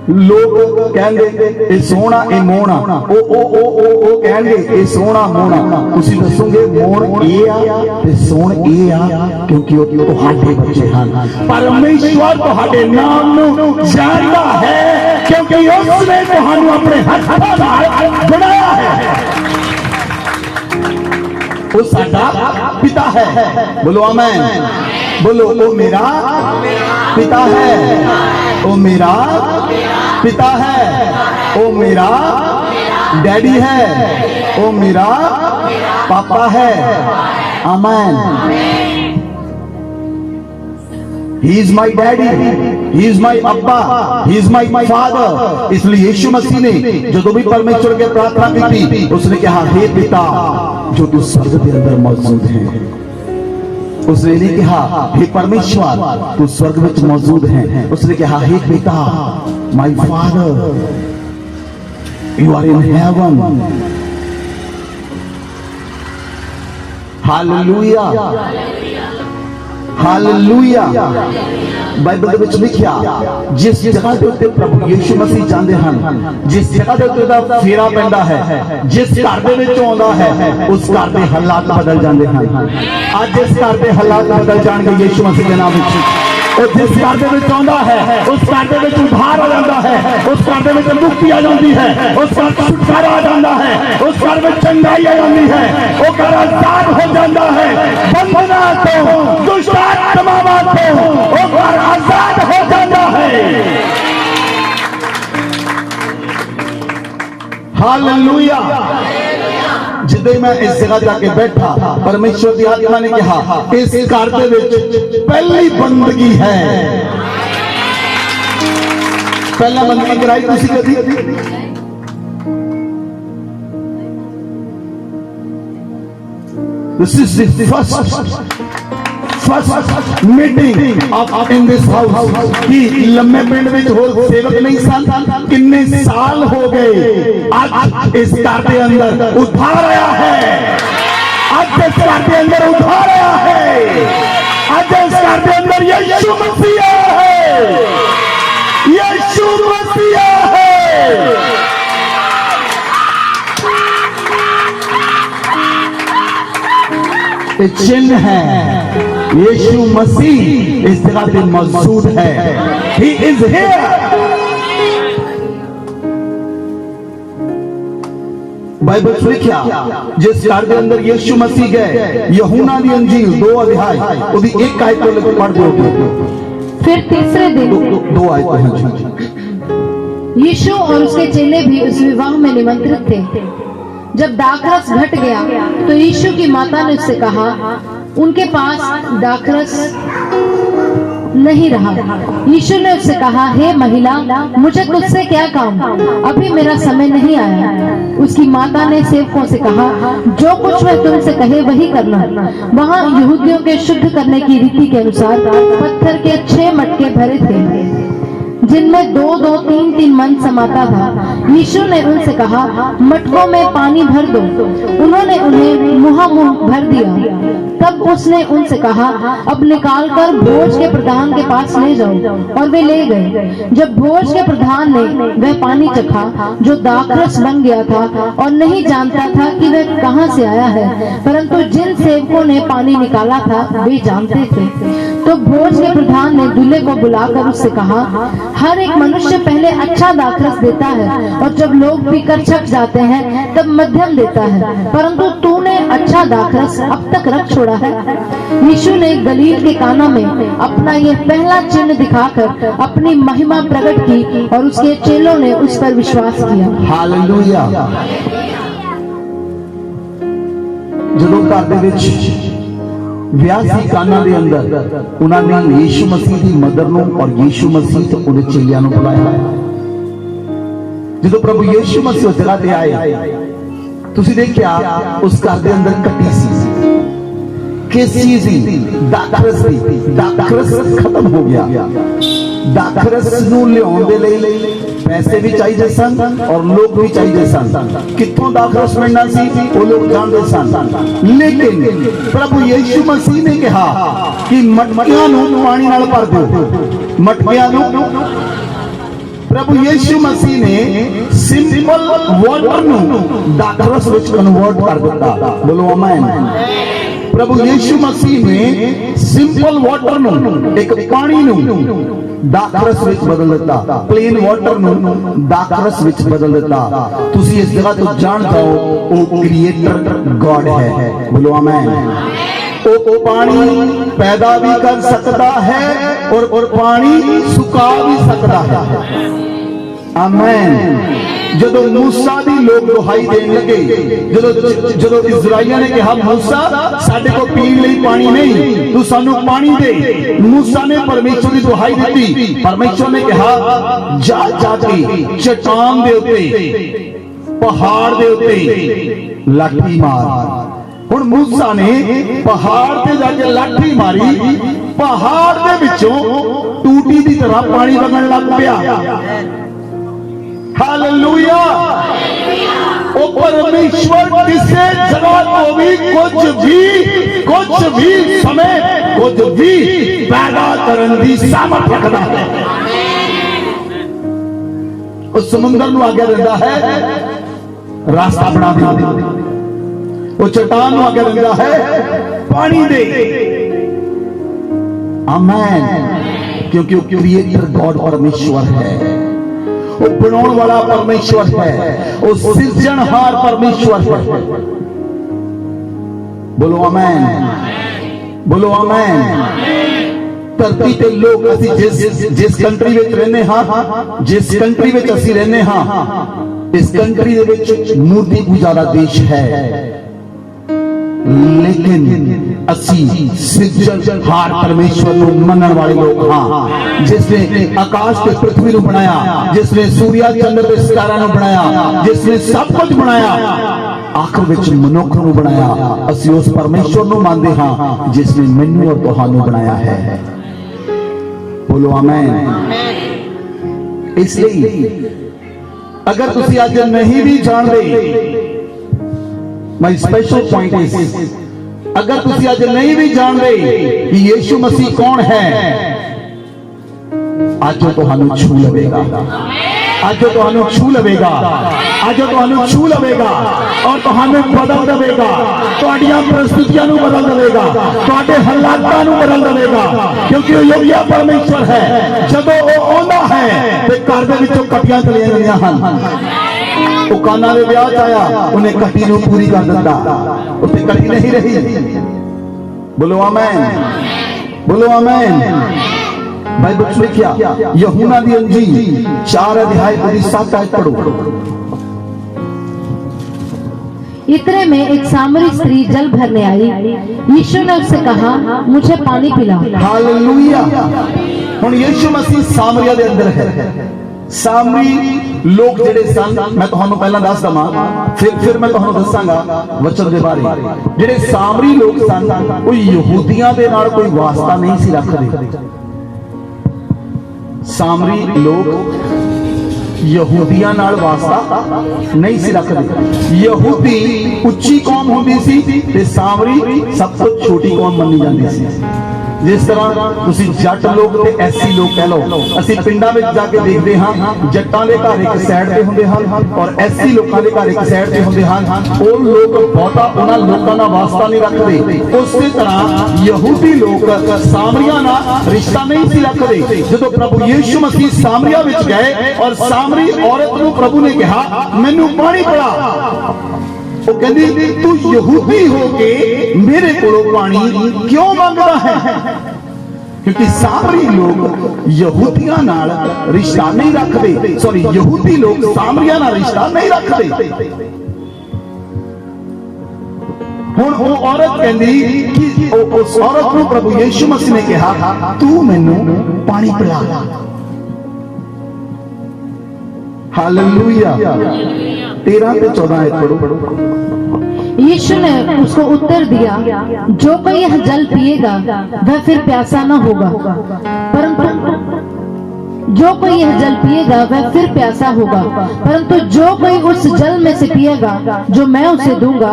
लोग कहेंगे ये सोहना ये मोहना ओ कहेंगे ये सोहना मोहना तुसीं दसोगे मोहन ये आ ते सोहन ये आ क्योंकि वो तुहाडे बच्चे हैं। परमेश्वर तुहाडे नाम नूं जानदा है क्योंकि उसने तुहानूं अपने हत्थां नाल बनाया है। वो साडा पिता है। बोलो आमीन। बोलो ओ मेरा पिता है। ओ मेरा पिता है। ओ मेरा डैडी है। ओ मेरा पापा है। आमीन। He is my daddy, he is my अब्बा, he is my father। इसलिए यीशु मसीह ने जो भी परमेश्वर के प्रार्थना की थी उसने कहा हे पिता जो तू स्वर्ग के अंदर मौजूद है। उसने नहीं कहा हे परमेश्वर तू स्वर्ग में मौजूद है। उसने कहा हे पिता my father you are in heaven. Hallelujah hallelujah. Bible ਦੇ ਵਿੱਚ ਲਿਖਿਆ ਜਿਸ ਜਗ੍ਹਾ ਦੇ ਉੱਤੇ ਪ੍ਰਭੂ ਯੀਸ਼ੂ ਮਸੀਹ ਜਾਂਦੇ ਹਨ, ਜਿਸ ਜਗ੍ਹਾ ਦੇ ਉੱਤੇ ਉਹਦਾ ਫੇਰਾ ਪੈਂਦਾ ਹੈ, ਜਿਸ ਘਰ ਦੇ ਵਿੱਚ ਆਉਂਦਾ ਹੈ ਉਸ ਘਰ ਦੇ ਹਾਲਾਤ ਬਦਲ ਜਾਂਦੇ ਹਨ। ਅੱਜ ਇਸ ਘਰ ਦੇ ਹਾਲਾਤ ਬਦਲ ਜਾਣਗੇ ਯੀਸ਼ੂ ਮਸੀਹ ਦੇ ਨਾਮ ਵਿੱਚ। और जिस घर दे विच आउंदा है उस घर दे विच उद्धार आ जाता है, उस घर दे विच मुक्ति आ जाती है, उस घर दा छुटकारा आ जाता है, उस घर में चंगाई आ जाती है, वो घर आजाद हो जाता है बंधना तो दुष्ट आत्मावां तो वो घर आजाद हो जाता है। हालेलुया। जिदे मैं इस जगह जाके बैठा परमेश्वर की आत्मा ने कहा इस घर दे विच पहली बंदगी है। पहला बंदगी कराई तुसी कदी? This is the first meeting of in this house कि लम्बे पिंड में होर सेवक नहीं सन, कितने साल हो गए। आज इस घर के अंदर उद्धार आया है। आज इस घर के अंदर उद्धार आया है। आज इस घर के अंदर यीशु मसीह है। यीशु मसीह है। ये चिन्ह है यीशु मसीह इस जगह पे मौजूद है। He is here। बाइबल से लिखा जिस घर के अंदर यीशु मसीह गए यूहन्ना दी अंजील 2 अध्याय उसकी 1 आयत को लेकर पढ़ दो। फिर तीसरे दिन दो आयत हैं। यीशु और उसके चेले भी उस विवाह में निमंत्रित थे। जब दाखरस घट गया तो यीशु की माता ने उससे कहा उनके पास दाखरस नहीं रहा। यीशु ने उससे कहा हे महिला मुझे तुझसे क्या काम, अभी मेरा समय नहीं आया। उसकी माता ने सेवकों से कहा जो कुछ वह तुमसे कहे वही करना। वहाँ यहूदियों के शुद्ध करने की रीति के अनुसार पत्थर के 6 मटके भरे थे जिनमें 2-2, 3-3 मन समाता था। यीशु ने उनसे कहा मटकों में पानी भर दो। उन्होंने उन्हें मुहामुह भर दिया। तब उसने उनसे कहा अब निकालकर भोज के प्रधान के पास ले जाओ, और वे ले गए। जब भोज के प्रधान ने वह पानी चखा जो दाखरस बन गया था और नहीं जानता था कि वह कहाँ से आया है, परंतु जिन सेवकों ने पानी निकाला था वे जानते थे, तो भोज के प्रधान ने दूल्हे को बुलाकर उससे कहा हर एक मनुष्य पहले अच्छा दाखरस देता है और जब लोग पीकर छक जाते हैं तब मध्यम देता है, परंतु तूने अच्छा दाखरस अब तक रख छोड़ा है। यीशु ने गलील के काना में अपना ये पहला चिन्ह दिखाकर अपनी महिमा प्रकट की और उसके चेलों ने उस पर विश्वास किया। हालेलुया। ਜਦੋਂ ਘਰ ਦੇ ਵਿੱਚ ਵਿਆਹ ਸੀ ਕਾਨਾ ਦੇ ਅੰਦਰ ਉਹਨਾਂ ਨੇ ਯੀਸ਼ੂ ਮਸੀਹ ਦੀ ਮਦਰ ਨੂੰ ਔਰ ਯੀਸ਼ੂ ਮਸੀਹ ਤੇ ਉਹਦੇ ਚੇਲਿਆਂ ਨੂੰ ਬੁਲਾਇਆ। ਜਦੋਂ ਪ੍ਰਭੂ ਯੀਸ਼ੂ ਮਸੀਹ ਉਸ ਜਗ੍ਹਾ ਤੇ ਆਏ ਤੁਸੀਂ ਦੇਖਿਆ ਉਸ ਘਰ ਦੇ ਅੰਦਰ ਕੱਟੀ ਸੀ। किस चीज की? दाखरस की। दाखरस खत्म हो गया। दाखरस नूं लियाउण दे लई पैसे भी चाहिए सन और लोग भी चाहिए सन। कित्थों दाखरस मिलना सी वो लोग जानते सन, लेकिन प्रभु यीशु मसीह ने कहा कि मटकियां नूं पानी नाल भर दो। मटकियां नूं प्रभु यीशु मसीह ने सिंपल वाटर ਨੂੰ ਦਾਖਰਸ ਵਿੱਚ ਕਨਵਰਟ ਕਰ ਦਿੱਤਾ। ਬੋਲੋ ਆਮੇਨ। प्रभु यीशु मसीह ने सिंपल वाटर ਨੂੰ ਇੱਕ ਪਾਣੀ ਨੂੰ ਦਾਖਰਸ ਵਿੱਚ ਬਦਲ ਦਿੱਤਾ। ਪਲੇਨ ਵਾਟਰ ਨੂੰ ਦਾਖਰਸ ਵਿੱਚ ਬਦਲ ਦਿੱਤਾ। ਤੁਸੀਂ ਇਸ ਜਗ੍ਹਾ ਤੋਂ ਜਾਣ ਜਾਓ ਉਹ ਕ੍ਰੀਏਟਰ ਗॉड ਹੈ। ਬੋਲੋ ਆਮੇਨ। ਉਹ ਪਾਣੀ ਪੈਦਾ ਵੀ ਕਰ ਸਕਦਾ ਹੈ और ਪਾਣੀ ਸੁਕਾ ਵੀ ਸਕਦਾ ਹੈ। ਆਮੇਨ। ਜਦੋਂ मूसा ਦੀ ਲੋਕ ਦੁਹਾਈ ਦੇਣ ਲੱਗੇ, ਜਦੋਂ ਇਜ਼ਰਾਈਲੀਆਂ ਨੇ ਕਿਹਾ मूसा ਸਾਡੇ ਕੋਲ ਪੀਣ ਲਈ ਪਾਣੀ ਨਹੀਂ, ਤੂੰ ਸਾਨੂੰ ਪਾਣੀ ਦੇ। मूसा ਨੇ ਪਰਮੇਸ਼ਰ ਦੀ ਦੁਹਾਈ ਦਿੱਤੀ। ਪਰਮੇਸ਼ਰ ਨੇ ਕਿਹਾ ਜਾ ਕੇ ਚਟਾਨ ਦੇ ਉੱਤੇ, ਪਹਾੜ ਦੇ ਉੱਤੇ ਲਾਠੀ ਮਾਰ। ਹੁਣ मूसा ਨੇ ਪਹਾੜ ਤੇ ਜਾ ਕੇ ਲਾਠੀ ਮਾਰੀ, ਪਹਾੜ ਦੇ ਵਿੱਚੋਂ ਟੂਟੀ ਦੀ ਤਰ੍ਹਾਂ ਪਾਣੀ ਵਗਣ ਲੱਗ ਪਿਆ। हालेलुया। ओ परमेश्वर किसी जगह को भी कुछ भी समय कुछ भी पैदा करने की सामर्थ रखता है। उस समुद्र ਨੂੰ आज्ञा ਦਿੰਦਾ है रास्ता बना दे, वो चट्टान ਨੂੰ आज्ञा ਦਿੰਦਾ है पानी दे। आमीन। क्योंकि वो क्रिएटर गॉड परमेश्वर है, वो बनाने वाला परमेश्वर है, वो सृजनहार परमेश्वर है। बोलो आमीन। बोलो आमीन। धरती ते लोग असी जिस कंट्री विच रहने हाँ, जिस कंट्री विच असी रहने हाँ, इस कंट्री दे विच मूर्ति पूजा दा देश है, लेकिन असी सृजनहार परमेश्वर को मनन वाले लोग हाँ। जिसने आकाश ते पृथ्वी को बनाया, जिसने सूर्य चंद्र ते सितारा को बनाया, जिसने सब कुछ बनाया, आखिर विच मनुख को बनाया। असी उस परमेश्वर को मानते हाँ जिसने मैनू और तुहानू बनाया है। बोलो आमीन। इसलिए अगर तुसी आज नहीं भी जानते, माय स्पेशल पॉइंट इज, अगर तुसी आज नहीं भी जानते कि यीशु मसीह कौन है, आज तो तुहानू छू लवेगा, आज तो तुहानू छू लवेगा, आज तो तुहानू छू लवेगा और तुहानू बदल देगा, तुहाडियां परिस्थितियां नू बदल देगा, तुहाडे हालातां नू बदल देगा। क्योंकि वो योग्य परमेश्वर है। जदों वो आउंदा है ते घर दे विचों कटियां चलियां जांदियां हन। वो काना दे ब्याह च आया, उन्हें कटी नू पूरी कर दिता, उत्ते कटी नहीं रही। बोलो आमीन। बोलो आमीन। बाइबल में लिखा यूहन्ना दी अंजील 4 अध्याय 7 आयत पढ़ो। इतने में एक सामरी स्त्री जल भरने आई। यीशु ने उससे कहा मुझे पानी पिला। हालेलुया। हुण यीशु मसीह सामरिया दे अंदर है। सामरी लोग जेड़े सन, मैं तुहानू पहला दस दवां, फिर मैं तुहानू दसांगा वचन दे बारे। जेड़े सामरी लोग सन वो यहूदियां दे नाल कोई वास्ता नहीं सी रखदे। सामरी लोग यहूदियां नाल वास्ता नहीं सी रखदे। यहूदी उच्ची कौम होंदी सी ते सामरी सब तो छोटी कौम मन्नी जांदी सी। जिस तरह तुसी जट लोग ते एससी लोग कह लो, असी पिंडां विच जाके देखदे हां जट्टां दे घर एक साइड ते हुंदे हन और एससी लोकां दे घर एक साइड ते हुंदे हन। ਉਹ ਲੋਕ ਬਹੁਤਾ ਉਹਨਾਂ ਲੋਕਾਂ ਦਾ ਵਾਸਤਾ ਨਹੀਂ ਰੱਖਦੇ। ਉਸੇ ਤਰ੍ਹਾਂ ਯਹੂਦੀ ਲੋਕ ਸਾਮਰੀਆਂ ਨਾਲ ਰਿਸ਼ਤਾ ਨਹੀਂ ਸੀ ਰੱਖਦੇ। ਜਦੋਂ ਪ੍ਰਭੂ ਯੀਸ਼ੂ ਮਸੀਹ ਸਾਮਰੀਆ ਵਿੱਚ ਗਏ ਔਰ ਸਾਮਰੀ ਔਰਤ ਨੂੰ ਪ੍ਰਭੂ ਨੇ ਕਿਹਾ ਮੈਨੂੰ ਪਾਣੀ ਪਿਲਾ, वो कहती तू यहूदी होके मेरे कोलों पानी क्यों मांगता है? क्योंकि सामरी लोग यहूदियां नाल रिश्ता नहीं रखते। सॉरी, यहूदी लोग सामरिया नाल रिश्ता नहीं रखते। हुण वो औरत कहती कि उस औरत को प्रभु यीशु मसीह ने कहा तू मैनू पानी पिला। हालेलुया। 13 से 14 आयत पढ़ो। यीशु ने उसको उत्तर दिया जो कोई यह जल पिएगा वह फिर प्यासा न होगा, परंतु जो कोई यह जल पिएगा वह फिर प्यासा होगा, परंतु जो कोई उस जल में से पिएगा जो मैं उसे दूंगा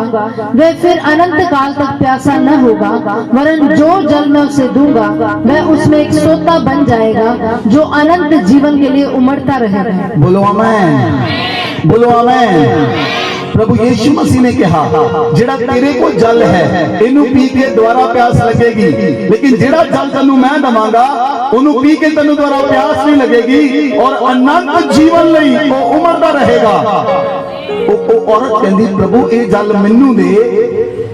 वह फिर अनंत काल तक प्यासा न होगा, वरन जो जल मैं उसे दूंगा वह उसमें एक सोता बन जाएगा जो अनंत जीवन के लिए उमड़ता रहेगा। बोलो आमीन, बोलो आमीन। प्रभु यीशु मसीह ने कहा जेड़ा तेरे को जल है इनू पी के दोबारा प्यास लगेगी, लेकिन जेड़ा जल तैनू मैं दवांगा उन्हें पी के तैनू दोबारा प्यास नहीं लगेगी और अनंत जीवन लई वो उमड़दा रहेगा। औरत कहंदी प्रभु ये जल मैनू दे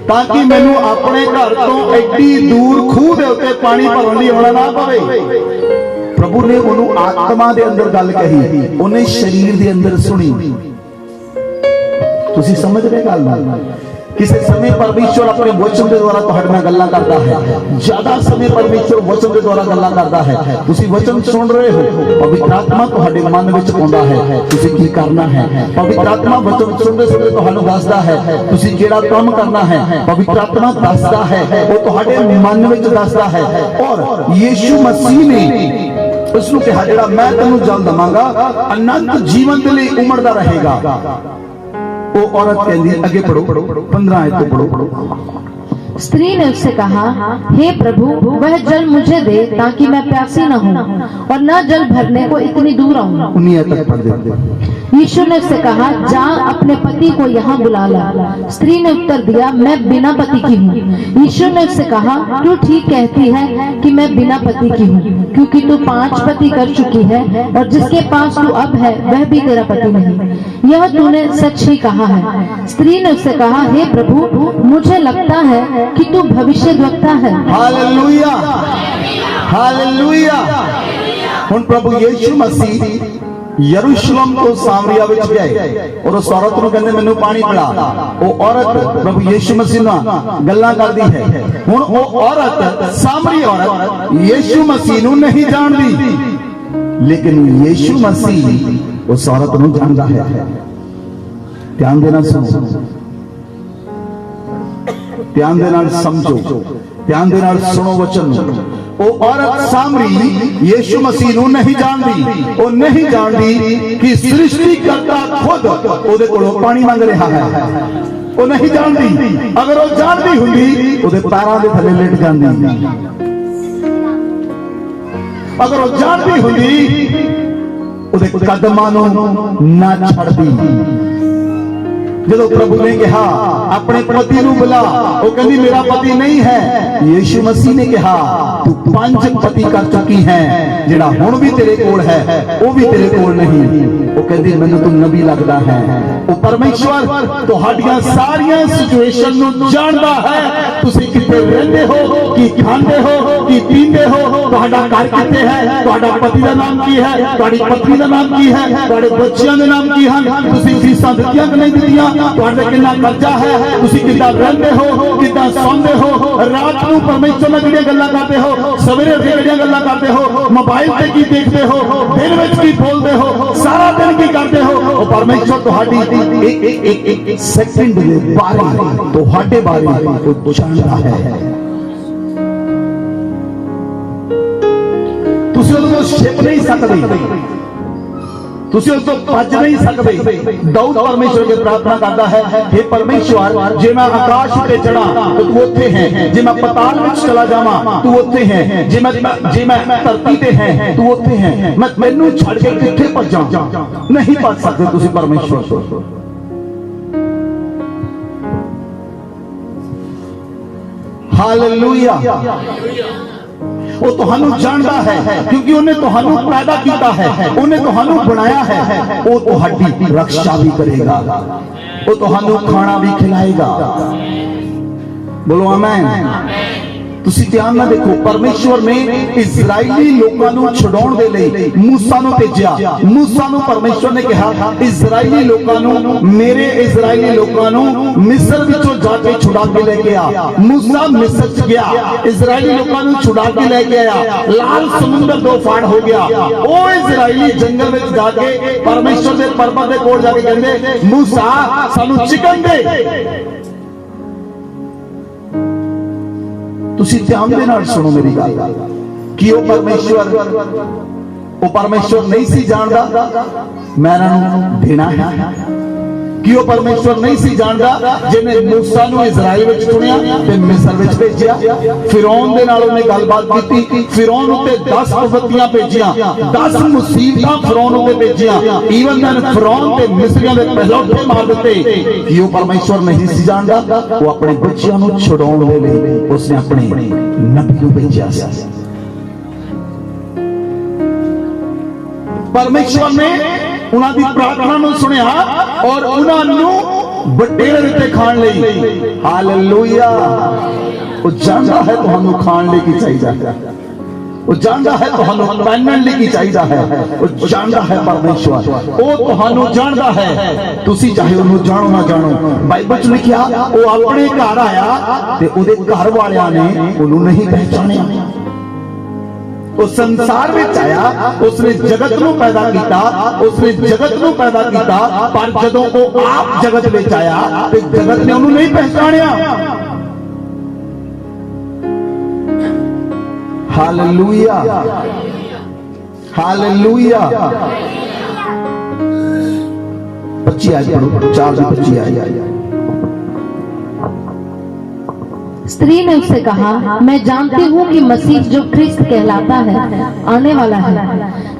ताकि मैनू अपने घर तो एडी दूर खूह दे उत्ते पानी भरन लई आउणा ना पवे। प्रभु ने उन्हें आत्मा दे अंदर गल कही, उन्हें शरीर दे अंदर सुनी। तुसी समझ रहे गल ना? किसी समय परमेश्वर अपने वचन के द्वारा तुहाडे नाल गल्लां करता है, ज्यादा समय परमेश्वर वचन के द्वारा गल्लां करता है। तुसी वचन सुन रहे हो, पवित्र आत्मा तुहाडे मन विच आउंदा है, तुसी की करना है। पवित्र आत्मा वचन सुनदे सुनदे तुहानू दसदा है तुसी किहड़ा काम करना है। पवित्र आत्मा दसदा है, वो तुहाडे मन विच दसदा है। और यीशु मसीह ने उसनू कहा जेड़ा मैं तैनू जल दवांगा अनंत जीवन के लिए उमड़दा रहेगा। वो औरत कहती है, आगे पढ़ो 15 आयत तो पढ़ो। स्त्री ने उससे कहा, हे प्रभु वह जल मुझे दे ताकि मैं प्यासी न हूँ और न जल भरने को इतनी दूर आऊँ। 19 आयत तक पढ़ देते। यीशु ने उससे कहा, जा अपने पति को यहाँ बुला ला। स्त्री ने उत्तर दिया, मैं बिना पति की हूँ। यीशु ने उससे कहा, तू ठीक कहती है कि मैं बिना पति की हूँ, क्योंकि तू 5 पति कर चुकी है और जिसके पास तू अब है वह भी तेरा पति नहीं। यह तूने सच ही कहा है। स्त्री ने उससे कहा, हे प्रभु मुझे लगता है कि तू भविष्यद्वक्ता है। Hallelujah, hallelujah. हुण प्रभु यीशु मसीह यरूशलेम तो सामरिया विच गए और उस औरत नूं कहंदे मैनू पानी पिला। वो औरत प्रभु यीशु मसीह नाल गल्लां करदी है। हुण वो औरत सामरी औरत यीशु मसीह नूं नहीं जानदी, लेकिन यीशु मसीह उस औरत नूं जानदा है। ध्यान देना सुनो, ध्यान दे नाल समझो, ध्यान दे नाल सुनो वचन। वो औरत सामरी यीशु मसीह नूं नहीं जानदी, वो नहीं जानदी कि सृष्टिकर्ता खुद ओदे कोलों पानी मांग रहा है। वो नहीं जानदी, अगर वो जानदी हुंदी ओदे पैरां दे थल्ले लेट जांदी। अगर वो जानदी हुंदी ओदे कदमां नूं ना छड़दी। जो प्रभु ने कहा अपने पति नूं बुला, वो कहती मेरा पति नहीं है। यीशु मसीह ने कहा तू 5 पति कर चुकी है, जेड़ा हुण भी तेरे कोल है वो भी तेरे कोल नहीं। वो कहती मैनू तू नबी लगदा है। वो परमेश्वर तुहाडियां सारियां सिचुएशन नूं जानदा है। तुसीं किथे रहंदे हो, की खांदे हो, की पींदे हो, तुहाडा घर किथे है, तुहाडा पति दा नाम की है, तुहाडी पत्नी दा नाम की है, तुहाडे बच्चियां दे नाम की हन, तुसीं फीसां दित्तियां कि नहीं दित्तियां, तुहाडे कितना कर्जा है, तुसीं किद्दां रहंदे हो, किद्दां सौंदे हो, रात नूं परमेश्वर नाल किहड़ियां गल्लां करदे हो, सवेरे किहड़ियां गल्लां करदे हो, मोबाइल ते की देखदे हो, दिन विच की बोलदे हो, सारा दिन की करदे हो। वो परमेश्वर तुहाडी एक सेकंड दे बारे तुहाडे बारे वो जानदा है। तुसीं उस तो छिप नहीं सकदे, तुसीं उस तो भज नहीं सकते। दाऊद परमेश्वर के प्रार्थना करता है, हे परमेश्वर जे मैं आकाश पे चढ़ा तो तू उत्थे है, जे मैं पताल में चला जावां तू उत्थे है, जे मैं धरती ते है तू उत्थे है। मैं मैनू छड़ के किथे भजां? नहीं भज सकते तुसीं परमेश्वर। हालेलुया। वो तुहानू जानता है क्योंकि उन्हें तुहानू पैदा किया है, उन्हें तुहानू बनाया है। वो तुहाडी रक्षा भी करेगा, वो तुहानू खाना भी खिलाएगा। बोलो आमीन। तुसी ध्यान ना देखो, परमेश्वर ने इजराइली लोगों नू छुड़ाउण दे लई मूसा नू भेजिया। मूसा नू परमेश्वर ने कहा इजराइली लोगों नू, मेरे इजराइली लोगों नू मिस्र विचों जाके छुड़ा के लेके आ। मूसा मिस्र च गया, इजराइली लोगों नू छुड़ा के लेके आया। लाल समुंदर 2 फाड़ हो गया। ओ इजराइली जंगल में जाके परमेश्वर दे पर्वत दे कोल जाके कहंदे मूसा सानू चिकन दे। तुसी ध्यान दे नाल सुनो मेरी गल कि ओ परमेश्वर ਉਹ ਪਰਮੇਸ਼ਵਰ ਨਹੀਂ ਸੀ ਜਾਣਦਾ ਮੈਂ ਇਹਨਾਂ ਨੂੰ ਦੇਣਾ ਹੈ ਕਿ ਉਹ ਪਰਮੇਸ਼ਵਰ ਨਹੀਂ ਸੀ ਜਾਣਦਾ ਜਿਹਨੇ ਮੂਸਾ ਨੂੰ ਇਜ਼ਰਾਈਲ ਵਿੱਚ ਚੁਣਿਆ ਤੇ ਮਿਸਰ ਵਿੱਚ ਭੇਜਿਆ। ਫਿਰੌਨ ਦੇ ਨਾਲ ਉਹਨੇ ਗੱਲਬਾਤ ਕੀਤੀ, ਫਿਰੌਨ ਉੱਤੇ 10 ਵਿਪਤੀਆਂ ਭੇਜੀਆਂ, 10 ਮੁਸੀਬਤਾਂ ਫਿਰੌਨ ਉੱਤੇ ਭੇਜੀਆਂ। ਈਵਨ ਦੈਨ ਫਿਰੌਨ ਤੇ ਮਿਸਰੀਆਂ ਦੇ ਪਹਿਲੌਠੇ ਮਾਰ ਦਿੱਤੇ। ਕਿ ਉਹ ਪਰਮੇਸ਼ਵਰ ਨਹੀਂ ਸੀ ਜਾਣਦਾ ਉਹ ਆਪਣੇ ਬੱਚਿਆਂ ਨੂੰ ਛੁਡਾਉਣ ਦੇ ਲਈ ਉਸਨੇ ਆਪਣੇ ਨਬੀ ਨੂੰ ਭੇਜਿਆ ਸੀ। ਪਰਮੇਸ਼ਵਰ ਨੇ ਉਹਨਾਂ ਦੀ ਪ੍ਰਾਰਥਨਾ ਨੂੰ ਸੁਣਿਆ ਔਰ ਉਹਨਾਂ ਨੂੰ ਬਟੇਰੇ ਦਿੱਤੇ ਖਾਣ ਲਈ। ਹਾਲੇਲੂਇਆ। ਉਹ ਜਾਣਦਾ ਹੈ ਤੁਹਾਨੂੰ ਖਾਣ ਲਈ ਕੀ ਚਾਹੀਦਾ ਹੈ, ਉਹ ਜਾਣਦਾ ਹੈ ਤੁਹਾਨੂੰ ਪਹਿਨਣ ਲਈ ਕੀ ਚਾਹੀਦਾ ਹੈ, ਉਹ ਜਾਣਦਾ ਹੈ ਪਰਮੇਸ਼ਵਰ, ਉਹ ਤੁਹਾਨੂੰ ਜਾਣਦਾ ਹੈ। ਤੁਸੀਂ ਚਾਹੇ ਉਹਨੂੰ ਜਾਣੋ ਨਾ ਜਾਣੋ। ਬਾਈਬਲ 'ਚ ਲਿਖਿਆ ਉਹ ਆਪਣੇ ਘਰ ਆਇਆ ਤੇ ਉਹਦੇ ਘਰ ਵਾਲਿਆਂ ਨੇ ਉਹਨੂੰ ਨਹੀਂ ਪਹਿਚਾਣਿਆ। ਉਹ ਸੰਸਾਰ ਵਿੱਚ ਆਇਆ, ਉਸਨੇ ਜਗਤ ਨੂੰ ਪੈਦਾ ਕੀਤਾ, ਉਸਨੇ ਜਗਤ ਨੂੰ ਪੈਦਾ ਕੀਤਾ, ਪਰ ਜਦੋਂ ਉਹ ਆਪ ਜਗਤ ਵਿੱਚ ਆਇਆ ਤੇ ਜਗਤ ਨੇ ਉਹਨੂੰ ਨਹੀਂ ਪਹਿਚਾਣਿਆ। Hallelujah, hallelujah. 25 ਆਇਤ पढ़ो, 4 से 25 आयत। स्त्री ने उससे कहा, मैं जानती हूँ कि मसीह जो ख्रिस्त कहलाता है आने वाला है।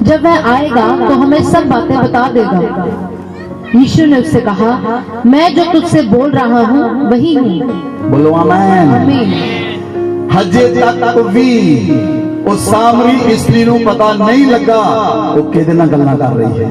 जब वह आएगा तो हमें सब बातें बता देगा। यीशु ने उससे कहा, मैं जो तुझसे बोल रहा हूँ वही हूँ। बोलो आमीन। आमीन। हजे तक भी उस सामरी स्त्री ਨੂੰ ਪਤਾ ਨਹੀਂ ਲੱਗਾ ਉਹ ਕਿਹਦੇ ਨਾਲ ਗੱਲਾਂ ਕਰ ਰਹੀ ਹੈ।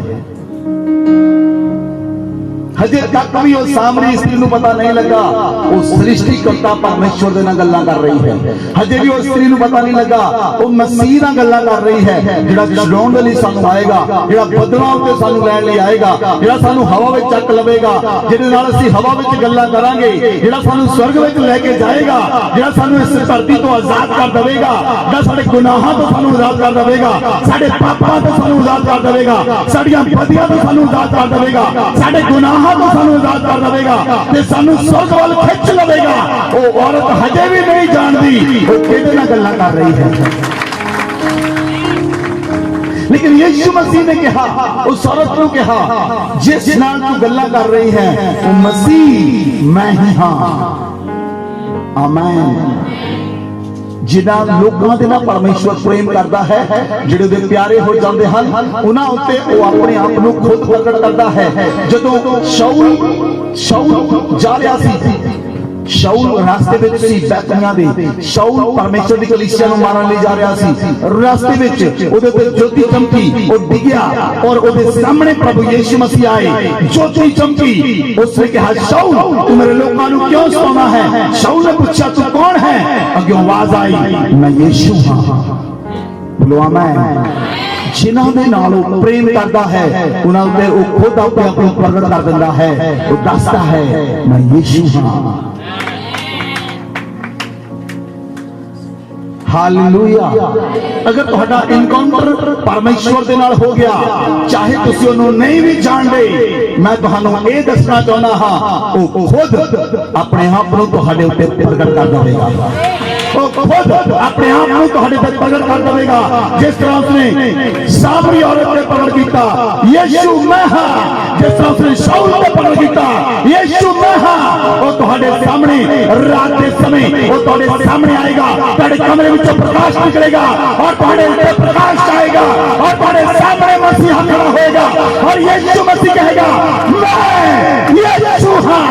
हजे तक भी उस सामरी स्त्री ਨੂੰ पता नहीं लगा वो सृष्टिकर्ता परमेश्वर ਦੇ ਨਾਲ ਗੱਲਾਂ ਕਰ ਰਹੀ ਹੈ। हजे भी उस स्त्री ਨੂੰ पता नहीं लगा वो मसीह ਨਾਲ ਗੱਲਾਂ ਕਰ ਰਹੀ ਹੈ ਜਿਹੜਾ ਛੁਡਾਉਣ ਦੇ ਲਈ ਸਾਨੂੰ ਆਏਗਾ, ਜਿਹੜਾ ਬਦਲਾਂ ਉੱਤੇ ਸਾਨੂੰ ਲੈਣ ਲਈ ਆਏਗਾ, ਜਿਹੜਾ ਸਾਨੂੰ ਹਵਾ ਵਿੱਚ ਚੱਕ ਲਵੇਗਾ, ਜਿਹਦੇ ਨਾਲ ਅਸੀਂ ਹਵਾ ਵਿੱਚ ਗੱਲਾਂ ਕਰਾਂਗੇ, ਜਿਹੜਾ ਸਾਨੂੰ ਸਵਰਗ ਵਿੱਚ ਲੈ ਕੇ ਜਾਏਗਾ, ਜਿਹੜਾ ਸਾਨੂੰ ਇਸ ਧਰਤੀ ਤੋਂ ਆਜ਼ਾਦ ਕਰ ਦੇਵੇਗਾ, ਜਿਹੜਾ ਸਾਡੇ ਗੁਨਾਹਾਂ ਤੋਂ ਸਾਨੂੰ ਆਜ਼ਾਦ ਕਰ ਦੇਵੇਗਾ, ਸਾਡੇ ਪਾਪਾਂ ਤੋਂ ਸਾਨੂੰ ਆਜ਼ਾਦ ਕਰ ਦੇਵੇਗਾ, ਸਾਡੀਆਂ ਬਦੀਆਂ ਤੋਂ ਸਾਨੂੰ ਆਜ਼ਾਦ ਕਰ ਦੇਵੇਗਾ, ਸਾਡੇ ਗੁਨਾਹਾਂ तो सानू आजाद कर देगा ते सानू स्वर्ग वाल खिंच लवेगा। वो औरत हजे भी नहीं जानती वो किहदे नाल गल्लां कर रही है, लेकिन यीशु मसीह ने कहा उस औरत को कहा जिस नाल तू गल्लां कर रही है वो मसीह मैं ही हां। आमीन। जिन्हां लोकां दे नाल परमेश्वर प्रेम करदा है, जिहड़े ਉਹਦੇ प्यारे हो जाते हैं, उन्हां उत्ते वो अपने आप ਨੂੰ खुद प्रगट करता है। जदों शाऊल जा रहा सी, शाऊल रास्ते ਵਿੱਚ ਸੀ बैतनिया ਦੇ, शाऊल परमेश्वर ਦੀ कलीसिया ਨੂੰ मारन ਲਈ जा ਰਿਹਾ ਸੀ। रास्ते ਵਿੱਚ ਉਹਦੇ ਤੇ ज्योति चमकी, ਉਹ ਡਿੱਗਿਆ और ਉਹਦੇ ਸਾਹਮਣੇ प्रभु यीशु मसीह आए, ज्योति चमकी। उसने कहा शाऊल तू मेरे लोगों ਨੂੰ क्यों सताना है? शाऊल ने पूछा तू कौन है? अगे आवाज आई मैं यीशु हां। बोलो आमीन। जिन्हां दे नाल ਉਹ प्रेम करता है उन्हां उत्ते ਉਹ खुद अपने आप ਨੂੰ प्रगट कर दिंदा है, वो दसदा है मैं यीशु हां। हालेलुया। अगर तुहाडा इनकाउंटर परमेश्वर दे नाल हो गया, चाहे तुसी उन्होंने नहीं भी जानते, मैं तुहानू ये दसना चाहना हाँ वो खुद अपने आप को तुहाडे उत्ते प्रगट कर देगा। वो खुद अपने आप को तुहाडे ते प्रगट कर देगा। जिस तरह उसने सामरी औरत ने प्रगट किया यीशु मैं हां, जिस तरह उसने शाऊल ने प्रगट किया यीशु मैं हां, वो तुहाडे सामने रात के समय वो तुहाडे सामने आएगा, तुहाडे कमरे में प्रकाश निकलेगा और तुहाडे ऊपर प्रकाश आएगा और तुहाडे सामने मसीह खड़ा होएगा और यीशु मसीह कहेगा मैं यीशु हां।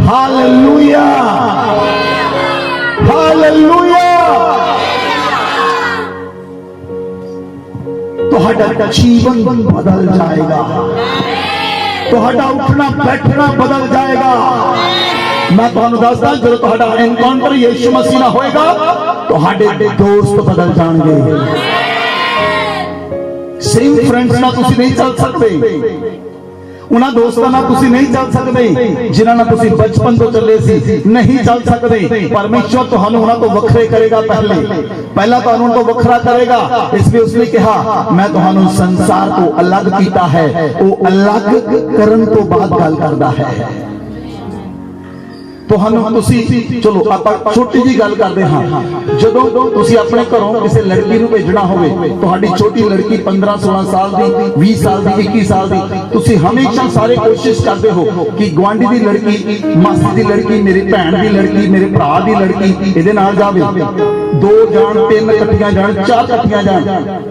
Hallelujah, hallelujah. तुहाडा जीवन बदल जाएगा, तुहाडा उठना बैठना बदल जाएगा। मैं तुहानू दसदा जो तुहाडा एनकाउंटर यीशु मसीह नाल होएगा तुहाडे दोस्त बदल जाणगे। सेम फ्रेंड्स नाल तुसीं नहीं चल सकते, उन्हां दोस्तां नाल तुसीं नहीं चल सकते जिन्हां नाल तुसीं बचपन तो चले सी, नहीं चल सकते। परमेश्वर तुहानू उन्हां तो वखरे करेगा, पहला तुहानू तो वखरा करेगा। इसलिए उसने कहा मैं तुहानू संसार तो अलग कीता है, वो अलग करन तो बाद गल करदा है। ਤੁਹਾਨੂੰ ਤੁਸੀਂ ਚਲੋ ਆਪਾਂ ਛੋਟੀ ਜੀ ਗੱਲ ਕਰਦੇ ਹਾਂ, ਜਦੋਂ ਤੁਸੀਂ ਆਪਣੇ ਘਰੋਂ ਕਿਸੇ ਲੜਕੀ ਨੂੰ ਭੇਜਣਾ ਹੋਵੇ, ਤੁਹਾਡੀ ਛੋਟੀ ਲੜਕੀ 15-16 ਸਾਲ ਦੀ, 20 ਸਾਲ ਦੀ, 21 ਸਾਲ ਦੀ, ਤੁਸੀਂ ਹਮੇਸ਼ਾ ਸਾਰੇ ਕੋਸ਼ਿਸ਼ ਕਰਦੇ ਹੋ ਕਿ ਗੁਆਂਢੀ ਦੀ ਲੜਕੀ, ਮਾਸੀ ਦੀ ਲੜਕੀ, ਮੇਰੀ ਭੈਣ ਦੀ ਲੜਕੀ, ਮੇਰੇ ਭਰਾ ਦੀ ਲੜਕੀ ਇਹਦੇ ਨਾਲ ਜਾਵੇ, 2 ਜਾਣ, 3 ਇਕੱਠੀਆਂ ਜਾਣ, 4 ਇਕੱਠੀਆਂ ਜਾਣ।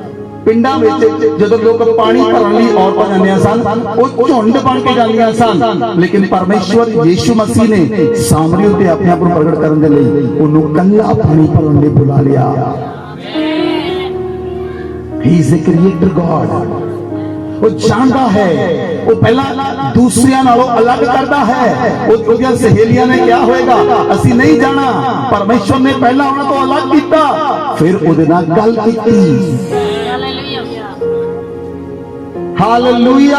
ਪਿੰਡਾਂ ਵਿੱਚ ਜਦੋਂ ਲੋਕ ਪਾਣੀ ਭਰਨ ਲਈ ਔਰਤਾਂ ਜਾਂਦੀਆਂ ਸਨ, ਉਹ ਝੁੰਡ ਬਣ ਕੇ ਜਾਂਦੀਆਂ ਸਨ, ਲੇਕਿਨ ਪਰਮੇਸ਼ਵਰ ਯੀਸ਼ੂ ਮਸੀਹ ਨੇ ਸਾਮਰੀ ਉੱਤੇ ਆਪਣੇ ਆਪ ਨੂੰ ਪ੍ਰਗਟ ਕਰਨ ਦੇ ਲਈ ਉਹਨੂੰ ਕੱਲਾ ਪਾਣੀ ਭਰਨ ਲਈ ਬੁਲਾ ਲਿਆ। He is a creator God. ਉਹ ਜਾਣਦਾ ਹੈ, ਉਹ ਪਹਿਲਾਂ ਦੂਸਰਿਆਂ ਨਾਲੋਂ ਅਲੱਗ ਕਰਦਾ ਹੈ। ਉਹਦੀਆਂ ਸਹੇਲੀਆਂ ਨੇ ਕਿਹਾ ਹੋਵੇਗਾ ਅਸੀਂ ਨਹੀਂ ਜਾਣਾ, ਪਰਮੇਸ਼ਵਰ ਨੇ ਪਹਿਲਾਂ ਉਹਨਾਂ ਤੋਂ ਅਲੱਗ ਕੀਤਾ, ਫਿਰ ਉਹਦੇ ਨਾਲ ਗੱਲ ਕੀਤੀ। हालेलुया।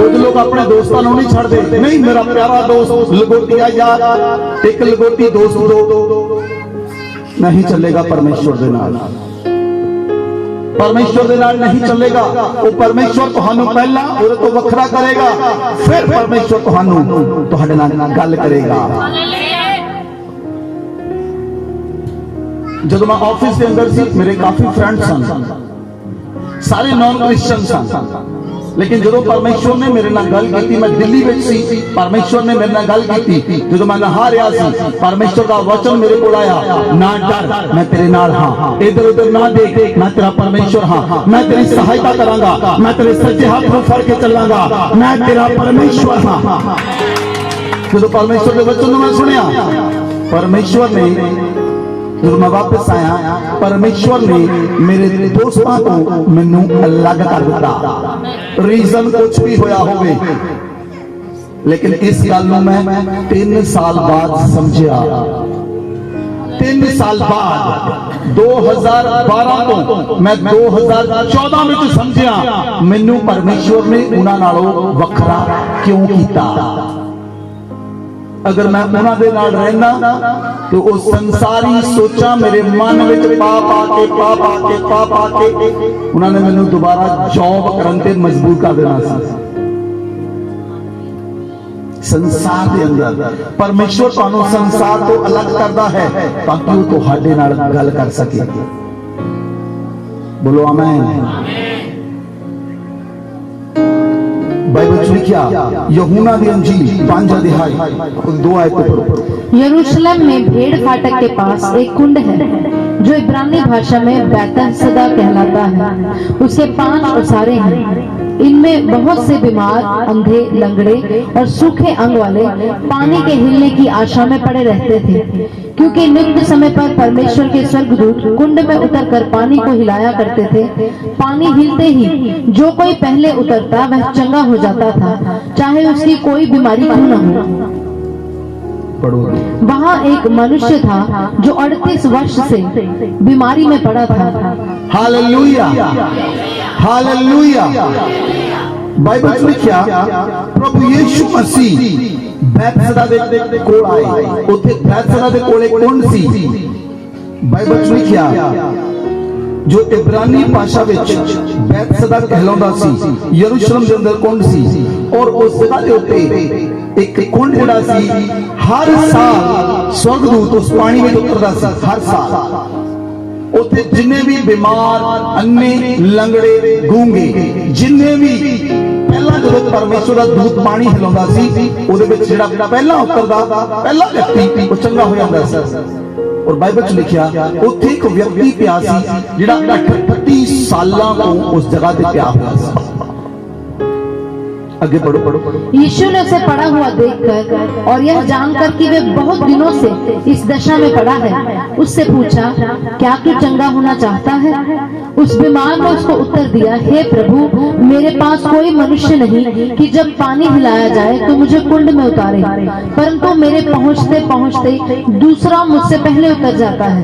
कुछ लोग अपने दोस्तों नहीं छड़ते, नहीं मेरा प्यारा दोस्त लंगोटिया यार, एक लंगोटी दोस्त दो, नहीं चलेगा परमेश्वर दे नाल, परमेश्वर दे नाल नहीं चलेगा। वो परमेश्वर तुहानू पहला और तो वखरा करेगा, फिर परमेश्वर तुहानू तुहाडे नाल गल करेगा। जब मैं ऑफिस के अंदर सी, मेरे काफी फ्रेंड्स सन, सारे नॉन क्रिश्चियन सन, लेकिन जो परमेश्वर ने मेरे नाल गल की, मैं दिल्ली में सी, परमेश्वर ने मेरे नाल गल की। जो मैं नहा रहा सी, परमेश्वर का वचन मेरे को आया, ना डर, मैं तेरे नाल हां, इधर उधर ना देख, मैं तेरा परमेश्वर हां, मैं तेरी सहायता करांगा, मैं तेरे सज्जे हाथ को फड़ के चलांगा, मैं तेरा परमेश्वर हां। जो परमेश्वर के वचन मैं सुनिया, परमेश्वर ने जब मैं वापस आया, परमेश्वर ने मेरे दोस्तों को मैनू अलग कर दिता। रीजन कुछ भी होया होवे, लेकिन इस गल नूं मैं 3 साल बाद समझिया। 3 साल बाद 2012 तो मैं 2014 में समझिया मैनू परमेश्वर ने उन्हां नालों वखरा क्यों कीता। अगर मैं उन्होंने नाल रहना तो वो संसारी सोचा मेरे मन में पा के उन्होंने मैनू दोबारा जॉब करने ते मजबूर कर देना सी। संसार के अंदर परमेश्वर तुहानू संसार तो अलग करता है ताकि वो तुहाडे नाल गल कर सके। बोलो आमीन। बाइबल च लिखिया यूहन्ना दी अंजील 5 अध्याय 2 आयत पढ़ो। यरूशलेम में भेड़ फाटक के पास एक कुंड है जो इब्रानी भाषा में बैतहसदा कहलाता है। उसके 5 ओसारे हैं, इनमें बहुत से बीमार, अंधे, लंगड़े और सूखे अंग वाले पानी के हिलने की आशा में पड़े रहते थे, क्योंकि नित्य समय पर परमेश्वर के स्वर्गदूत कुंड में उतरकर पानी को हिलाया करते थे। पानी हिलते ही जो कोई पहले उतरता वह चंगा हो जाता था, चाहे उसकी कोई बीमारी क्यों न हो। वहाँ एक मनुष्य था जो 38 वर्ष से बीमारी में पड़ा था। Hallelujah, hallelujah. बाइबल में लिखा प्रभु यीशु मसीह बैतसदा दे कोल आए, उथे बैतसदा दे कोल एक कुंड सी। बाइबल में लिखा जो इब्रानी भाषा विच बैतसदा कहलाउंदा सी, यरूशलेम दे अंदर कुंड सी, और उस जगह दे उत्ते एक कुंड जिहड़ा सी हर साल स्वर्गदूत उस पानी में उतरदा सी। हर साल उत्थे जिन्ने भी बीमार, अन्ने, लंगड़े, गूंगे, जिन्ने भी पहला जब परमेश्वर का दूत पानी हिलाउंदा सी, उहदे विच जिहड़ा पहला उतरदा पहला व्यक्ति वो चंगा हो जांदा सी। और बाइबल च लिखिया उत्थे एक व्यक्ति पिया सी जिहड़ा 38 सालां तो उस जगह ते पिया होया सी। आगे पढ़ो पढ़ो पढ़ो। यीशु ने उसे पड़ा हुआ देखकर और यह जानकर कि वे बहुत दिनों से इस दशा में पड़ा है, उससे पूछा, क्या तू चंगा होना चाहता है? उस बीमार ने उसको उत्तर दिया, हे प्रभु, मेरे पास कोई मनुष्य नहीं कि जब पानी हिलाया जाए तो मुझे कुंड में उतारे, परंतु मेरे पहुंचते पहुंचते दूसरा मुझसे पहले उतर जाता है।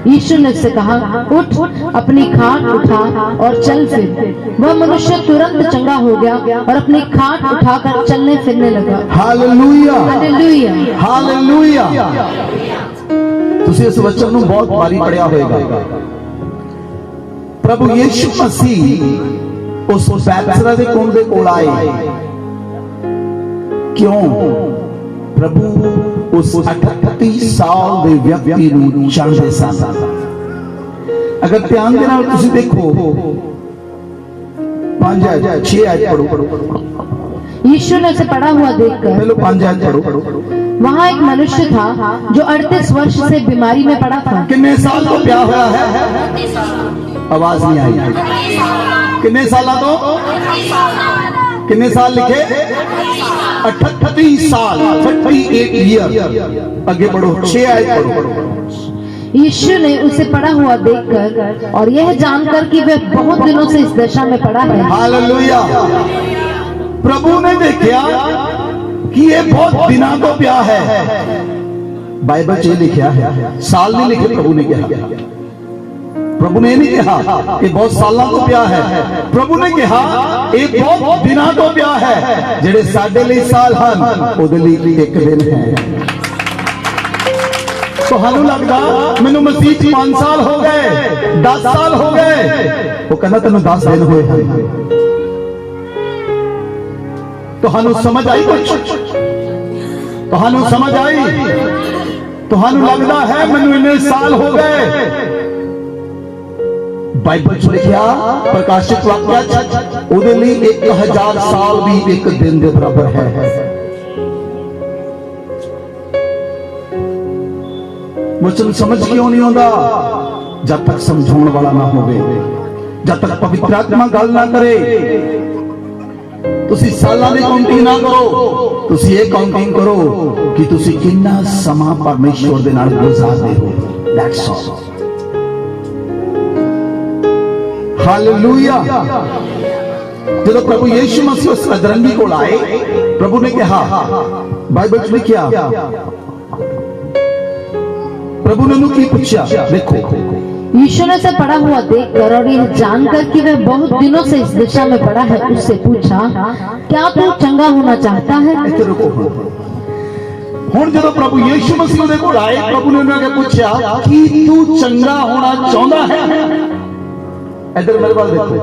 यीशु ने उससे कहा, उठ, अपनी खाट उठा और चल फिर। वह मनुष्य तुरंत चंगा हो गया और अपनी खाट उठाकर चलने फिरने लगा। Hallelujah, hallelujah, hallelujah. तुसी इस वचन नूं बहुत बारी पढ़िया होएगा। प्रभु यीशु मसीह उस बैतसदा दे कुंड दे कोल आए। क्यों? प्रभु उस 38 साल ਦੇ ਵਿਅਕਤੀ ਨੂੰ ਜਾਣਦੇ ਸਨ। अगर ध्यान ਦੇ ਨਾਲ ਤੁਸੀਂ ਦੇਖੋ 5 आयत 6 आयत पढ़ो। यीशु ने उसे पड़ा हुआ देखकर, पहले 5 आयत पढ़ो। वहाँ एक मनुष्य था जो 38 वर्ष से बीमारी में पड़ा था। कितने साल तो ब्याह होया है? आवाज नहीं आई। कितने साल तो? कितने साल लिखे? 38 साल, 38 ईयर। आगे बढ़ो, 6 आयत पढ़ो। यीशु ने उसे पड़ा हुआ देखकर और यह जानकर कि वह बहुत दिनों से इस दशा में पड़ा है। हालेलुया। प्रभु ने देखा कि ये बहुत दिना तो प्या है। बाइबल च लिखा है, साल नहीं लिखे। प्रभु ने कहा, प्रभु ने नहीं कहा कि बहुत साल तो प्या है। प्रभु ने कहा ये बहुत दिना तो प्या है। जेड़े साडे लिए साल हन उहदे लिए एक दिन है। ਤੁਹਾਨੂੰ ਲੱਗਦਾ ਮੈਨੂੰ ਮਸੀਹ 'ਚ 5 ਸਾਲ ਹੋ ਗਏ, 10 ਸਾਲ ਹੋ ਗਏ। ਉਹ ਕਹਿੰਦਾ ਤੈਨੂੰ 10 ਦਿਨ ਹੋਏ ਹਨ। ਤੁਹਾਨੂੰ ਸਮਝ ਆਈ ਕੁਛ? ਤੁਹਾਨੂੰ ਸਮਝ ਆਈ? ਤੁਹਾਨੂੰ ਲੱਗਦਾ ਹੈ ਮੈਨੂੰ ਇੰਨੇ ਸਾਲ ਹੋ ਗਏ। ਬਾਈਬਲ 'ਚ ਲਿਖਿਆ ਪ੍ਰਕਾਸ਼ਿਤ ਵਾਕਿਆ 'ਚ ਉਹਦੇ ਲਈ 1000 ਸਾਲ ਵੀ ਇੱਕ ਦਿਨ ਦੇ ਬਰਾਬਰ ਹੈ। वचन समझ क्यों नहीं आता? जब तक समझाने वाला ना होवे, जब तक पवित्र आत्मा गल ना करे। तुसी सालां दी काउंटिंग ना करो, तुसी ये काउंटिंग करो कि तुसी कितना समा परमेश्वर दे नाल गुजारदे हो। That's all. हालेलुया। जब प्रभु यीशु मसीह उस अधरंगी को आए, प्रभु ने कहा, बाइबल में क्या प्रभु ने उन्हें की पूछा? देखो, यीशु ने उसे पड़ा हुआ देखकर और यह जानकर कि वह बहुत दिनों से इस दिशा में पड़ा है, उससे पूछा, क्या तू चंगा होना चाहता है? हुण जब प्रभु यीशु मसीह दे कोल आए, प्रभु ने उन्हें पूछा कि तू चंगा होना चाहता है? इधर मेरे पास देखो।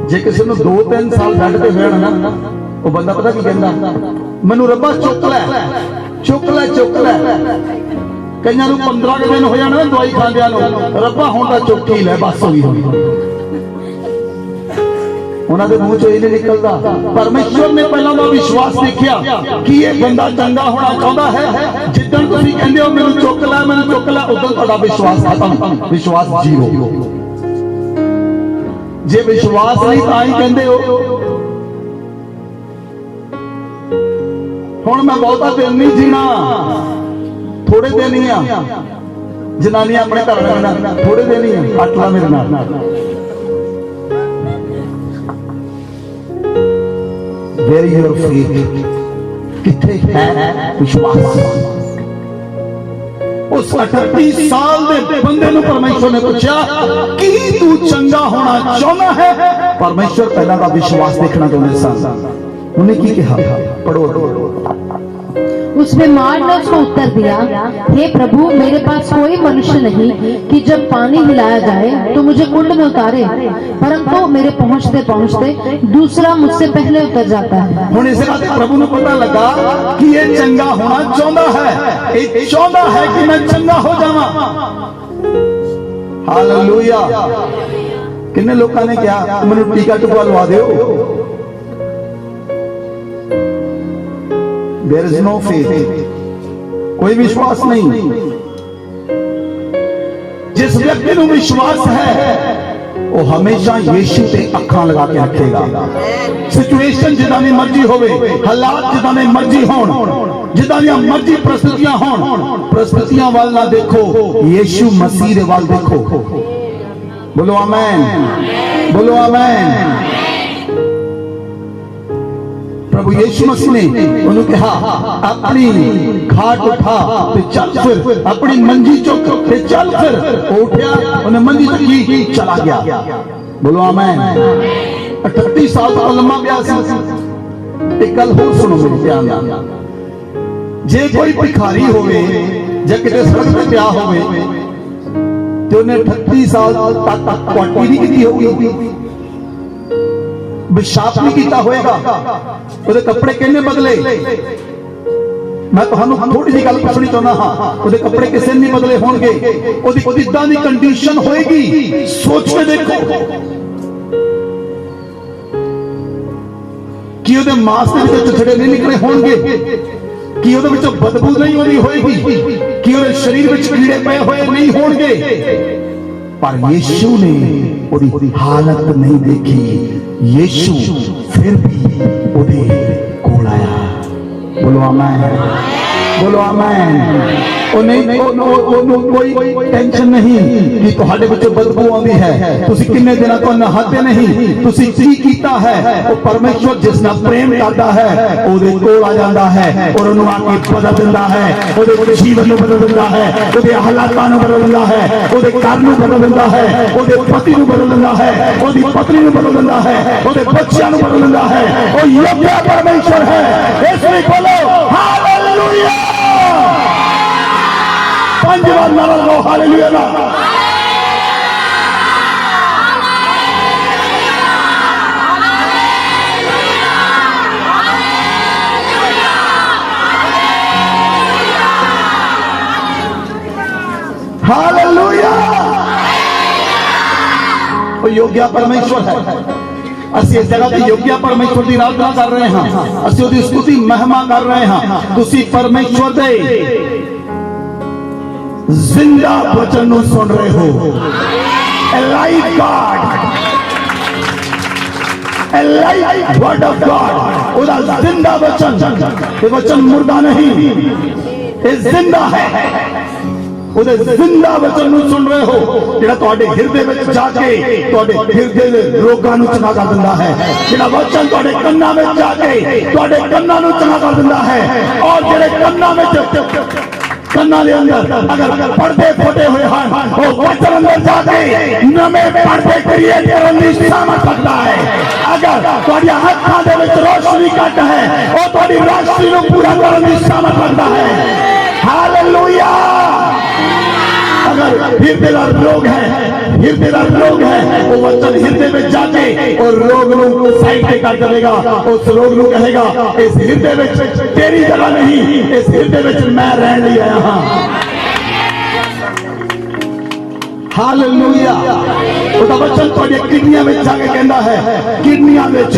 जे किसी ने 2-3 साल बेड ते होया ना, वो बंदा पता की कहंदा, मैनू रब्बा चुक लै, चुक लै, चुक लै। कईयां नूं 15 दिन हो जाने दवाई खांदियां नूं, रब्बा हुण तां चुक ही लै, बस हो गई। उन्हां दे मूंह चों नहीं निकलदा। परमेश्वर ने पहला तो विश्वास देखिया कि ये बंदा चंगा होना चाहता है। जिद्दन तुसीं कहंदे हो मैनूं चुक लै, मैनूं चुक लै, उदन तुहाडा विश्वास खत्म, विश्वास जीरो। जे विश्वास नहीं तां ही कहंदे हो। हुण मैं बहुता दिन नहीं जीना, थोड़े दिन ही आ। जनानियां अपने घर रहना, थोड़े दिन ही आ, अटला मेरे नाल। Where is your faith? किथे है विश्वास? उस 38 साल दे बंदे नूं परमेश्वर ने पूछा कि तू चंगा होना चाहता है? परमेश्वर पहला का विश्वास देखना चाहते सन। उन्हें की कहा? पढ़ो। उस बीमार ने उसको उत्तर दिया, हे प्रभु, मेरे पास कोई मनुष्य नहीं कि जब पानी हिलाया जाए तो मुझे कुंड में उतारे, परंतु मेरे पहुंचते पहुंचते दूसरा मुझसे पहले उतर जाता है। हुण इस बात प्रभु को पता लगा कि ये चंगा होना चाहता है, ये चाहता है कि मैं चंगा हो जावां। हालेलुया। कितने लोगों ने कहा मैनूं टीका टुका लवा दिओ। There is no faith, कोई विश्वास नहीं। जिस व्यक्ति को विश्वास है वो हमेशा यीशु पे अखां लगा के रखेगा। सिचुएशन जिदा दी मर्जी होवे, हालात जिदा दी मर्जी होण, जिदा दी मर्जी परिस्थितियां होण, परिस्थितियां वाल ना देखो, यीशु मसीह दे वाल देखो। बोलो आमीन, बोलो आमीन। प्रभु यीशु मसीह ने उन्हें कहा अपनी खाट उठा ते चल फिर, अपनी मंजी चुक ते चल फिर। उठा, उन्हें मंजी चुकी, चला गया। बोलो आमीन। 38 साल का लंबा ब्याह सी। एक गल होर सुनो मेरे ध्यान नाल, जे कोई भिखारी होवे जे किते सड़क ते पिया होवे ते उन्हें 38 साल तक क्वाटी नहीं कीती होगी, पेशाब नहीं किया होएगा, उसके कपड़े किन्ने बदले? मैं ਤੁਹਾਨੂੰ ਥੋੜੀ ਜਿਹੀ ਗੱਲ ਪੁੱਛਣੀ ਚਾਹੁੰਦਾ ਹਾਂ, ਉਹਦੇ ਕੱਪੜੇ ਕਿਸੇ ਨੇ ਨਹੀਂ ਬਦਲੇ ਹੋਣਗੇ, ਉਹਦੀ ਕਿੱਦਾਂ ਦੀ ਕੰਡੀਸ਼ਨ ਹੋਏਗੀ, ਸੋਚ ਕੇ ਦੇਖੋ ਕਿ ਉਹਦੇ ਮਾਸ ਦੇ ਵਿੱਚੋਂ ਚਿਥੜੇ ਨਹੀਂ ਨਿਕਲੇ ਹੋਣਗੇ, ਕਿ ਉਹਦੇ ਵਿੱਚੋਂ ਬਦਬੂ ਨਹੀਂ ਆਉਂਦੀ ਹੋਏਗੀ, ਕਿ ਉਹਦੇ ਸਰੀਰ ਵਿੱਚ ਕੀੜੇ ਪਏ ਹੋਏ ਨਹੀਂ ਹੋਣਗੇ। पर यीशु ने ਉਹਦੀ ਹਾਲਤ नहीं देखी, यीशु फिर भी ਉਹਦੇ ਕੋਲ ਆਇਆ। बोलो आमेन, बोलो आमेन। ਉਹ ਨਹੀਂ ਉਹਨੂੰ ਕੋਈ ਟੈਨਸ਼ਨ ਨਹੀਂ ਕਿ ਤੁਹਾਡੇ ਵਿੱਚੋਂ ਬਦਬੂ ਆਉਂਦੀ ਹੈ, ਤੁਸੀਂ ਕਿੰਨੇ ਦਿਨਾਂ ਤੋਂ ਨਹਾਤੇ ਨਹੀਂ, ਤੁਸੀਂ ਕੀ ਕੀਤਾ ਹੈ। ਉਹ ਪਰਮੇਸ਼ਵਰ ਜਿਸ ਨਾਲ ਪ੍ਰੇਮ ਕਰਦਾ ਹੈ ਉਹਦੇ ਕੋਲ ਆ ਜਾਂਦਾ ਹੈ ਔਰ ਉਹਨੂੰ ਆ ਕੇ ਬਦਲ ਦਿੰਦਾ ਹੈ, ਉਹਦੇ ਜੀਵਨ ਨੂੰ ਬਦਲ ਦਿੰਦਾ ਹੈ, ਉਹਦੇ ਹਾਲਾਤਾਂ ਨੂੰ ਬਦਲ ਦਿੰਦਾ ਹੈ, ਉਹਦੇ ਘਰ ਨੂੰ ਬਦਲ ਦਿੰਦਾ ਹੈ, ਉਹਦੇ ਪਤੀ ਨੂੰ ਬਦਲ ਦਿੰਦਾ ਹੈ, ਉਹਦੀ ਪਤਨੀ ਨੂੰ ਬਦਲ ਦਿੰਦਾ ਹੈ, ਉਹਦੇ ਬੱਚਿਆਂ ਨੂੰ ਬਦਲ ਦਿੰਦਾ ਹੈ। ਉਹ ਯੋਗ ਪਰਮੇਸ਼ਵਰ ਹੈ। ਇਸ ਲਈ ਬੋਲੋ ਹਾਲੇਲੂਇਆ। 5 बार नारा लगाओ हालेलुया ना। हालेलुया। वो योग्य परमेश्वर है। ਅਸੀਂ ਇਸ ਜਗ੍ਹਾ ਤੇ ਯੋਗਿਆ ਪਰਮੇਸ਼ਵਰ ਦੀ ਆਰਾਧਨਾ ਕਰ ਰਹੇ ਹਾਂ, ਅਸੀਂ ਉਹਦੀ ਸਤੁਤੀ ਮਹਿਮਾ ਕਰ ਰਹੇ ਹਾਂ। ਤੁਸੀਂ ਪਰਮੇਸ਼ਵਰ ਦੇ जिंदा वचन ਨੂੰ सुन रहे हो। Alive God, alive word of God, ਉਹਦਾ जिंदा वचन, ਇਹ वचन मुर्दा नहीं, ਇਹ जिंदा है। ਉਹਦੇ जिंदा वचन ਨੂੰ सुन रहे हो, ਜਿਹੜਾ ਤੁਹਾਡੇ ਹਿਰਦੇ ਵਿੱਚ ਜਾ ਕੇ ਤੁਹਾਡੇ ਹਿਰਦੇ ਦੇ ਰੋਗਾਂ ਨੂੰ ਚੰਗਾ ਕਰ ਦਿੰਦਾ ਹੈ, ਜਿਹੜਾ वचन ਤੁਹਾਡੇ ਕੰਨਾਂ ਵਿੱਚ ਜਾ ਕੇ ਤੁਹਾਡੇ ਕੰਨਾਂ ਨੂੰ ਚੰਗਾ ਕਰ ਦਿੰਦਾ ਹੈ। ਔਰ ਜਿਹੜੇ ਕੰਨਾਂ ਵਿੱਚ कन्ना दे अंदर अगर पर्दे फटे हुए हैं, वो वचन अंदर जाके नवे पर्दे क्रिएट करने की सामर्थ रखता है। अगर तुम्हारी हाथों दे विच रोशनी घट है, वो तुम्हारी रोशनी को पूरा करने की सामर्थ रखता है। हालेलुया। अगर हृदय रोग है, हृदय रोग है, वो वचन हृदय में जाके और रोग को साइड पे कर देगा। उस रोग को कहेगा इस हृदय में तेरी जगह नहीं, इस हृदय में मैं रहने आया हाँ। हालेलुया। ਉਹਦਾ ਵਚਨ ਤੁਹਾਡੀਆਂ ਕਿਡਨੀਆਂ ਵਿੱਚ ਜਾ ਕੇ ਕਹਿੰਦਾ ਹੈ, ਕਿਡਨੀਆਂ ਵਿੱਚ,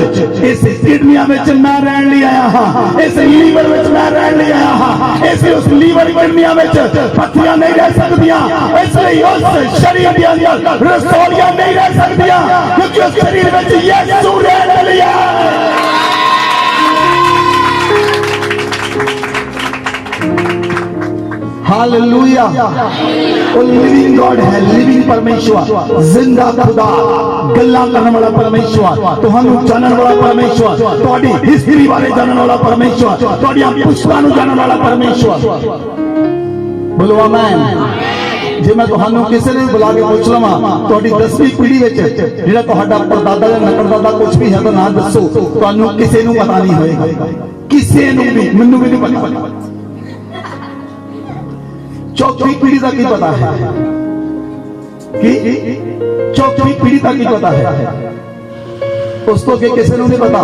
ਇਸ ਕਿਡਨੀਆਂ ਵਿੱਚ ਮੈਂ ਰਹਿਣ ਲਈ ਆਇਆ ਹਾਂ, ਇਸ ਲੀਵਰ ਵਿੱਚ ਮੈਂ ਰਹਿਣ ਲਈ ਆਇਆ ਹਾਂ। ਇਸ ਉਸ ਲੀਵਰ ਕਿਡਨੀਆਂ ਵਿੱਚ ਪੱਥਰੀਆਂ ਨਹੀਂ ਰਹਿ ਸਕਦੀਆਂ, ਇਸ ਲਈ ਉਸ ਸਰੀਰ ਦੇ ਅੰਦਰ ਰਸੌਲੀਆਂ ਨਹੀਂ ਰਹਿ ਸਕਦੀਆਂ, ਕਿਉਂਕਿ ਉਸ ਸਰੀਰ ਵਿੱਚ ਯਿਸੂ ਰਹਿਣ ਲਈ ਆਇਆ। हालेलुया। वो लिविंग गॉड है, लिविंग परमेश्वर, जिंदा खुदा, गल्ला करने वाला परमेश्वर, तुहानू जानने वाला परमेश्वर, तुम्हारी हिस्ट्री बारे जानने वाला परमेश्वर, तुम्हारी पुस्तकां नू जानने वाला परमेश्वर। बोलो आमीन। जे मैं तुहानू किसी ने बुला के पूछ लवां तुहाडी 10वीं पीढ़ी विच जिहड़ा तुहाडा परदादा या नकड़दादा कुछ भी है तो ना दसो, तुहानू किसी नू पता नहीं होएगा, किसी नू भी, मैनू भी नहीं पता। चौथी पीढ़ी का की पता है कि चौथी पीढ़ी का की पता है, उसको के किसी को नहीं पता।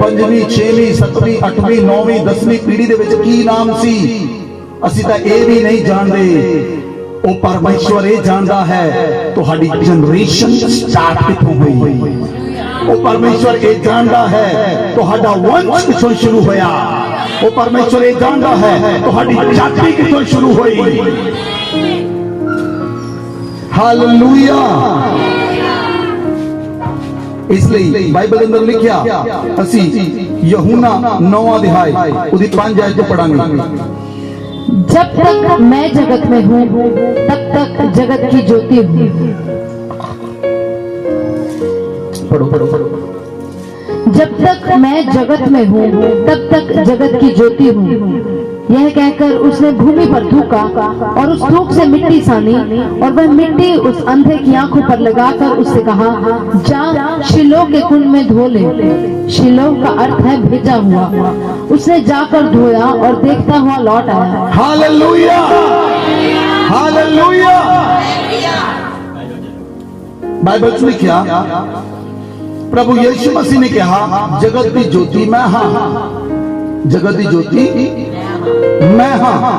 5वीं 6वीं 7वीं 8वीं 9वीं 10वीं पीढ़ी दे विच की नाम सी, असी तां ये भी नहीं जानते। वो परमेश्वर ये जानता है तुहाडी जनरेशन स्टार्ट कित्थों हुई, वो परमेश्वर ये जानता है तुहाडा वंश कित्थों शुरू होया, वो परमेश्वर ये जानता है तुहाडी जाति कित्थों शुरू हुई। हालेलुया। इसलिए बाइबल अंदर लिखिया असी यूहन्ना 9वां अध्याय उसदी 5 आयत पढ़ांगे। जब तक मैं जगत में हूँ तब तक जगत की ज्योति हूँ। पढ़ो पढ़ो पढ़ो। जब तक मैं जगत में हूँ तब तक जगत की ज्योति हूँ। यह कहकर उसने भूमि पर थूका और उस थूक से मिट्टी सानी और वह मिट्टी उस अंधे की आंखों पर लगाकर उससे कहा, जा शिलो के कुंड में धो ले। शिलो का अर्थ है भेजा हुआ। उसने जाकर धोया और देखता हुआ लौट आया। Hallelujah, hallelujah. बाइबल में क्या प्रभु यीशु मसीह ने कहा, जगत की ज्योति मैं हाँ, जगत की ज्योति मैं हाँ।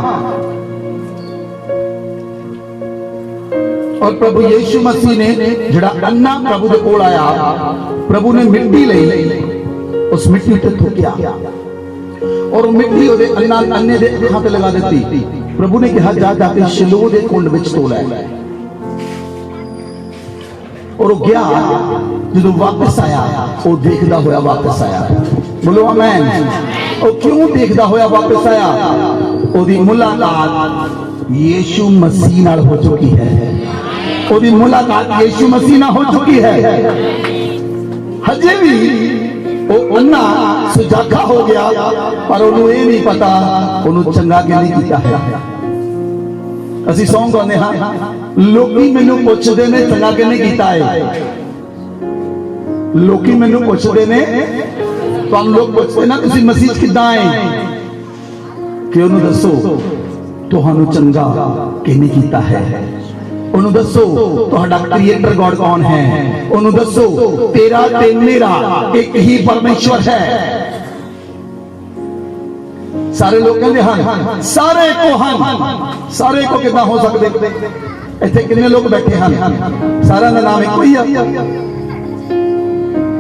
और प्रभु यीशु मसीह ने जड़ा अन्ना प्रभु दे कोल आया, प्रभु ने मिट्टी ले उस मिट्टी ते थूकिया और वो मिट्टी ओदे अन्ने दे अखां ते लगा देती। प्रभु ने कहा जा जाके शिलोह दे कुंड विच तोल लै। और वो गया, जो वापस आया वो देखदा होया वापस आया। बोलो आमीन। और क्यों देखदा होया वापस आया? ओदी मुलाकात यीशु मसीह नाल हो चुकी है। ओदी मुलाकात यीशु मसीह नाल हो चुकी है। हजे भी वो अन्ना सुजागा हो गया, पर उन्होंने ये नहीं पता उन्होंने चंगा कि नहीं किया है। ਅਸੀਂ ਸੌਂਗ ਗਾਉਂਦੇ ਹਾਂ, ਲੋਕੀ ਮੈਨੂੰ ਪੁੱਛਦੇ ਨੇ ਚੰਗਾ ਕਿਹਨੇ ਕੀਤਾ ਹੈ। ਲੋਕੀ ਮੈਨੂੰ ਪੁੱਛਦੇ ਨੇ, ਤੁਹਾਨੂੰ ਲੋਕ ਪੁੱਛਦੇ ਨਾ ਤੁਸੀਂ ਮਸੀਹ ਕਿੱਦਾਂ ਆਏ, ਕਿ ਉਹਨੂੰ ਦੱਸੋ ਤੁਹਾਨੂੰ ਚੰਗਾ ਕਿਹਨੇ ਕੀਤਾ ਹੈ। ਉਹਨੂੰ ਦੱਸੋ ਤੁਹਾਡਾ ਕ੍ਰੀਏਟਰ ਗॉड ਕੌਣ ਹੈ। ਉਹਨੂੰ ਦੱਸੋ ਤੇਰਾ ਤੇ ਮੇਰਾ ਇੱਕ ਹੀ ਪਰਮੇਸ਼ਵਰ ਹੈ। सारे लोग कहते हैं सारे को हम, सारे को कितना हो सकते। इतने कितने लोग बैठे हैं, सारा का नाम एक ही है,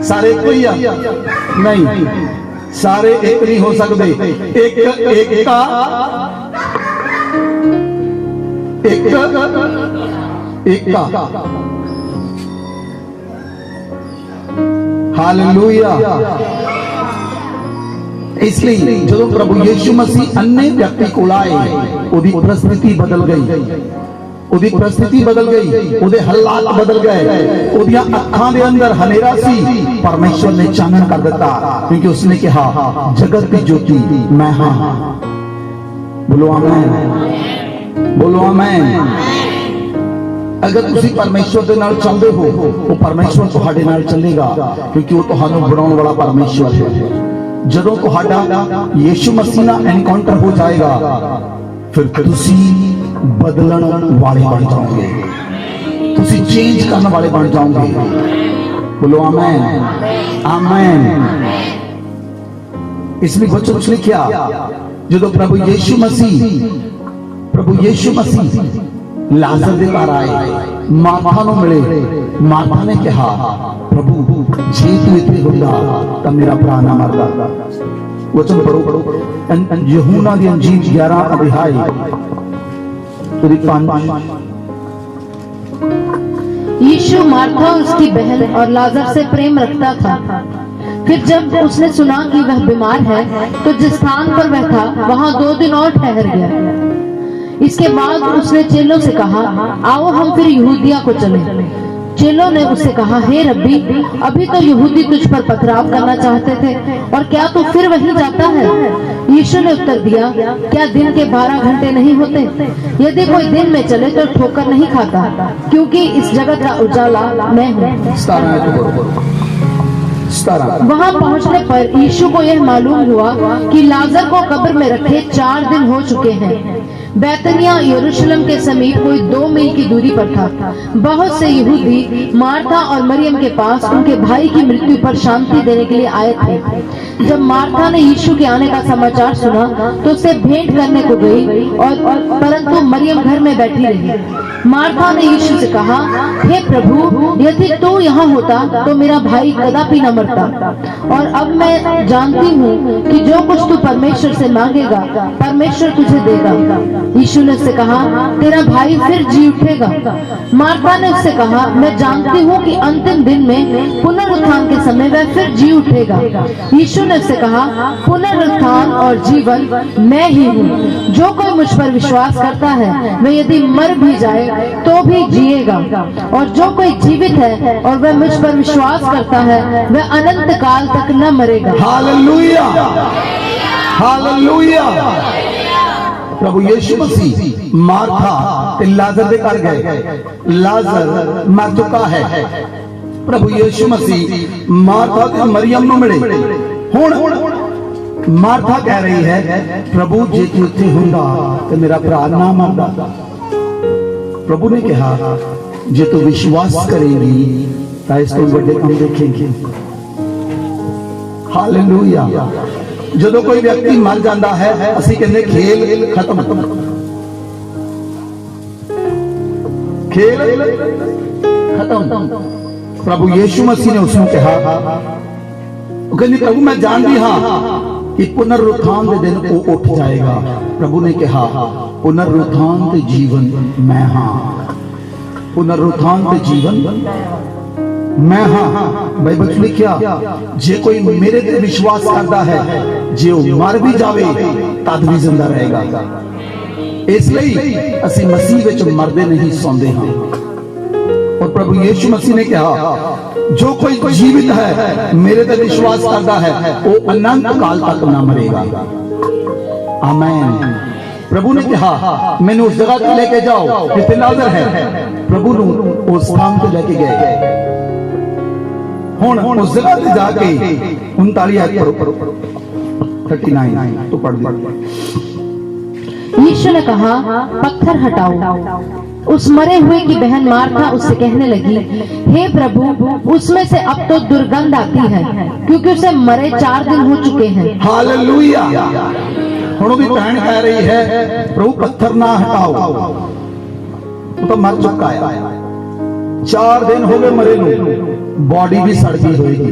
सारे एक ही है नहीं, सारे एक नहीं हो सकते। एक एक का एक का हालेलुया। इसलिए जो प्रभु यीशु मसीह अन्य व्यक्ति को आए, उदी परिस्थिति बदल गई, उदी परिस्थिति बदल गई, उदे हालात बदल गए। उदियां अखां दे अंदर हनेरा सी, परमेश्वर ने चानन कर दिता, क्योंकि उसने कहा जगत की ज्योति मैं हां। बोलो आमीन, बोलो आमीन। अगर तुसी परमेश्वर दे नाल चलदे हो, वो परमेश्वर तुहाडे नाल चलेगा, क्योंकि वो तुहानू बनाउण वाला परमेश्वर है। ਜਦੋਂ ਤੁਹਾਡਾ ਯੀਸ਼ु मसीह ਨਾਲ एनकाउंटर हो जाएगा, फिर ਤੁਸੀਂ ਬਦਲਣ ਵਾਲੇ ਬਣ ਜਾਓਗੇ, ਤੁਸੀਂ ਚੇਂਜ ਕਰਨ ਵਾਲੇ ਬਣ ਜਾਓਗੇ। बोलो आमीन, आमीन। इसलिए बच्चों कुछ लिखा, जो प्रभु यीशु मसीह लाजर दे घर आए, मार्था नूं मिले। मार्था ने कहा प्रभु जे तू इत्थे हुंदा तां मेरा भरा ना मरदा। वचन पढ़ो यूहन्ना दी अंजील 11 अध्याय 5। यीशु मार्था और उसकी बहन और लाजर से प्रेम रखता था। फिर जब उसने सुना कि वह बीमार है, तो जिस स्थान पर वह था वहां 2 दिन और ठहर गया। इसके बाद उसने चेलों से कहा, आओ हम फिर यहूदिया को चलें। चेलों ने उससे कहा, हे रब्बी, अभी तो यहूदी तुझ पर पथराव करना चाहते थे, और क्या तू फिर वहीं जाता है? यीशु ने उत्तर दिया, क्या दिन के 12 घंटे नहीं होते? यदि कोई दिन में चले तो ठोकर नहीं खाता, क्योंकि इस जगत का उजाला मैं हूँ। वहां पहुंचने पर यीशु को यह मालूम हुआ कि लाजर को कब्र में रखे 4 दिन हो चुके हैं। बैतनिया यरूशलेम के समीप कोई 2 मील की दूरी पर था। बहुत से यहूदी मार्था और मरियम के पास उनके भाई की मृत्यु पर शांति देने के लिए आए थे। जब मार्था ने यीशु के आने का समाचार सुना तो उसे भेंट करने को गई, और परंतु मरियम घर में बैठी रही। मार्था ने यीशु से कहा, हे प्रभु, यदि तू यहाँ होता तो मेरा भाई कदापि न मरता। और अब मैं जानती हूँ कि जो कुछ तू परमेश्वर से मांगेगा परमेश्वर तुझे देगा। यीशु ने उससे कहा, तेरा भाई फिर जी उठेगा। मार्था ने उससे कहा, मैं जानती हूँ कि अंतिम दिन में पुनरुत्थान के समय वह फिर जी उठेगा। यीशु ने उससे कहा, पुनरुत्थान और जीवन मैं ही हूँ। जो कोई मुझ पर विश्वास करता है वह यदि मर भी जाए तो भी जिएगा, और जो कोई जीवित है और वह मुझ पर विश्वास करता है वह अनंत काल तक न मरेगा। Hallelujah, hallelujah. प्रभु यीशु मसीह मार्था ते लाजर दे घर गए। लाजर मर चुका है। प्रभु यीशु मसीह मार्था ते मरियम नूं मिले। हुण मार्था कह रही है, प्रभु जे तू इत्थे हुंदा ते मेरा भरा ना मरदा। प्रभु ने कहा, जे तू विश्वास करेगी तो इस तो बड़े काम देखेंगे। हालेलुया। ਜਦੋਂ ਕੋਈ ਵਿਅਕਤੀ ਮਰ ਜਾਂਦਾ ਹੈ ਅਸੀਂ ਕਹਿੰਦੇ ਖੇਲ ਖਤਮ, ਖੇਲ ਖਤਮ। ਪ੍ਰਭੂ ਯੀਸ਼ੂ ਮਸੀਹ ਨੇ ਉਸ ਨੂੰ ਕਿਹਾ, ਉਹ ਕਹਿੰਦੀ ਪ੍ਰਭੂ ਮੈਂ ਜਾਣਦੀ ਹਾਂ ਕਿ ਪੁਨਰੁत्थान ਦੇ ਦਿਨ ਉਹ ਉੱਠ ਜਾਏਗਾ। ਪ੍ਰਭੂ ਨੇ ਕਿਹਾ ਪੁਨਰੁत्थान ਤੇ ਜੀਵਨ ਮੈਂ ਹਾਂ, ਪੁਨਰੁत्थान ਤੇ ਜੀਵਨ मैं हाँ। बाइबल च लिखिया जे कोई मेरे ते विश्वास करता है जे वो मर भी जावे तद भी जिंदा रहेगा। इसलिए असी मसीह विच मरदे नहीं सौंदे हाँ। और प्रभु यीशु मसीह ने कहा जो कोई जीवित है मेरे ते विश्वास करता है वो अनंत काल तक ना मरेगा। आमीन। प्रभु ने कहा मैंने उस जगह पे लेके जाओ जिथे लाजर है। प्रभु ने उस स्थान पे लेके गए। हुण उस जगह पे जाके 39 तो पढ़ दे। यीशु ने कहा पत्थर हटाओ। उस मरे हुए की बहन मार्था उससे कहने लगी, हे प्रभु उसमें से अब तो दुर्गंध आती है क्योंकि उसे मरे 4 दिन हो चुके हैं। हालेलुया। हुण भी बहन कह रही है प्रभु पत्थर ना हटाओ, वो तो मर चुका है, 4 दिन हो गए मरे नूं, बॉडी भी सड़ गई होएगी,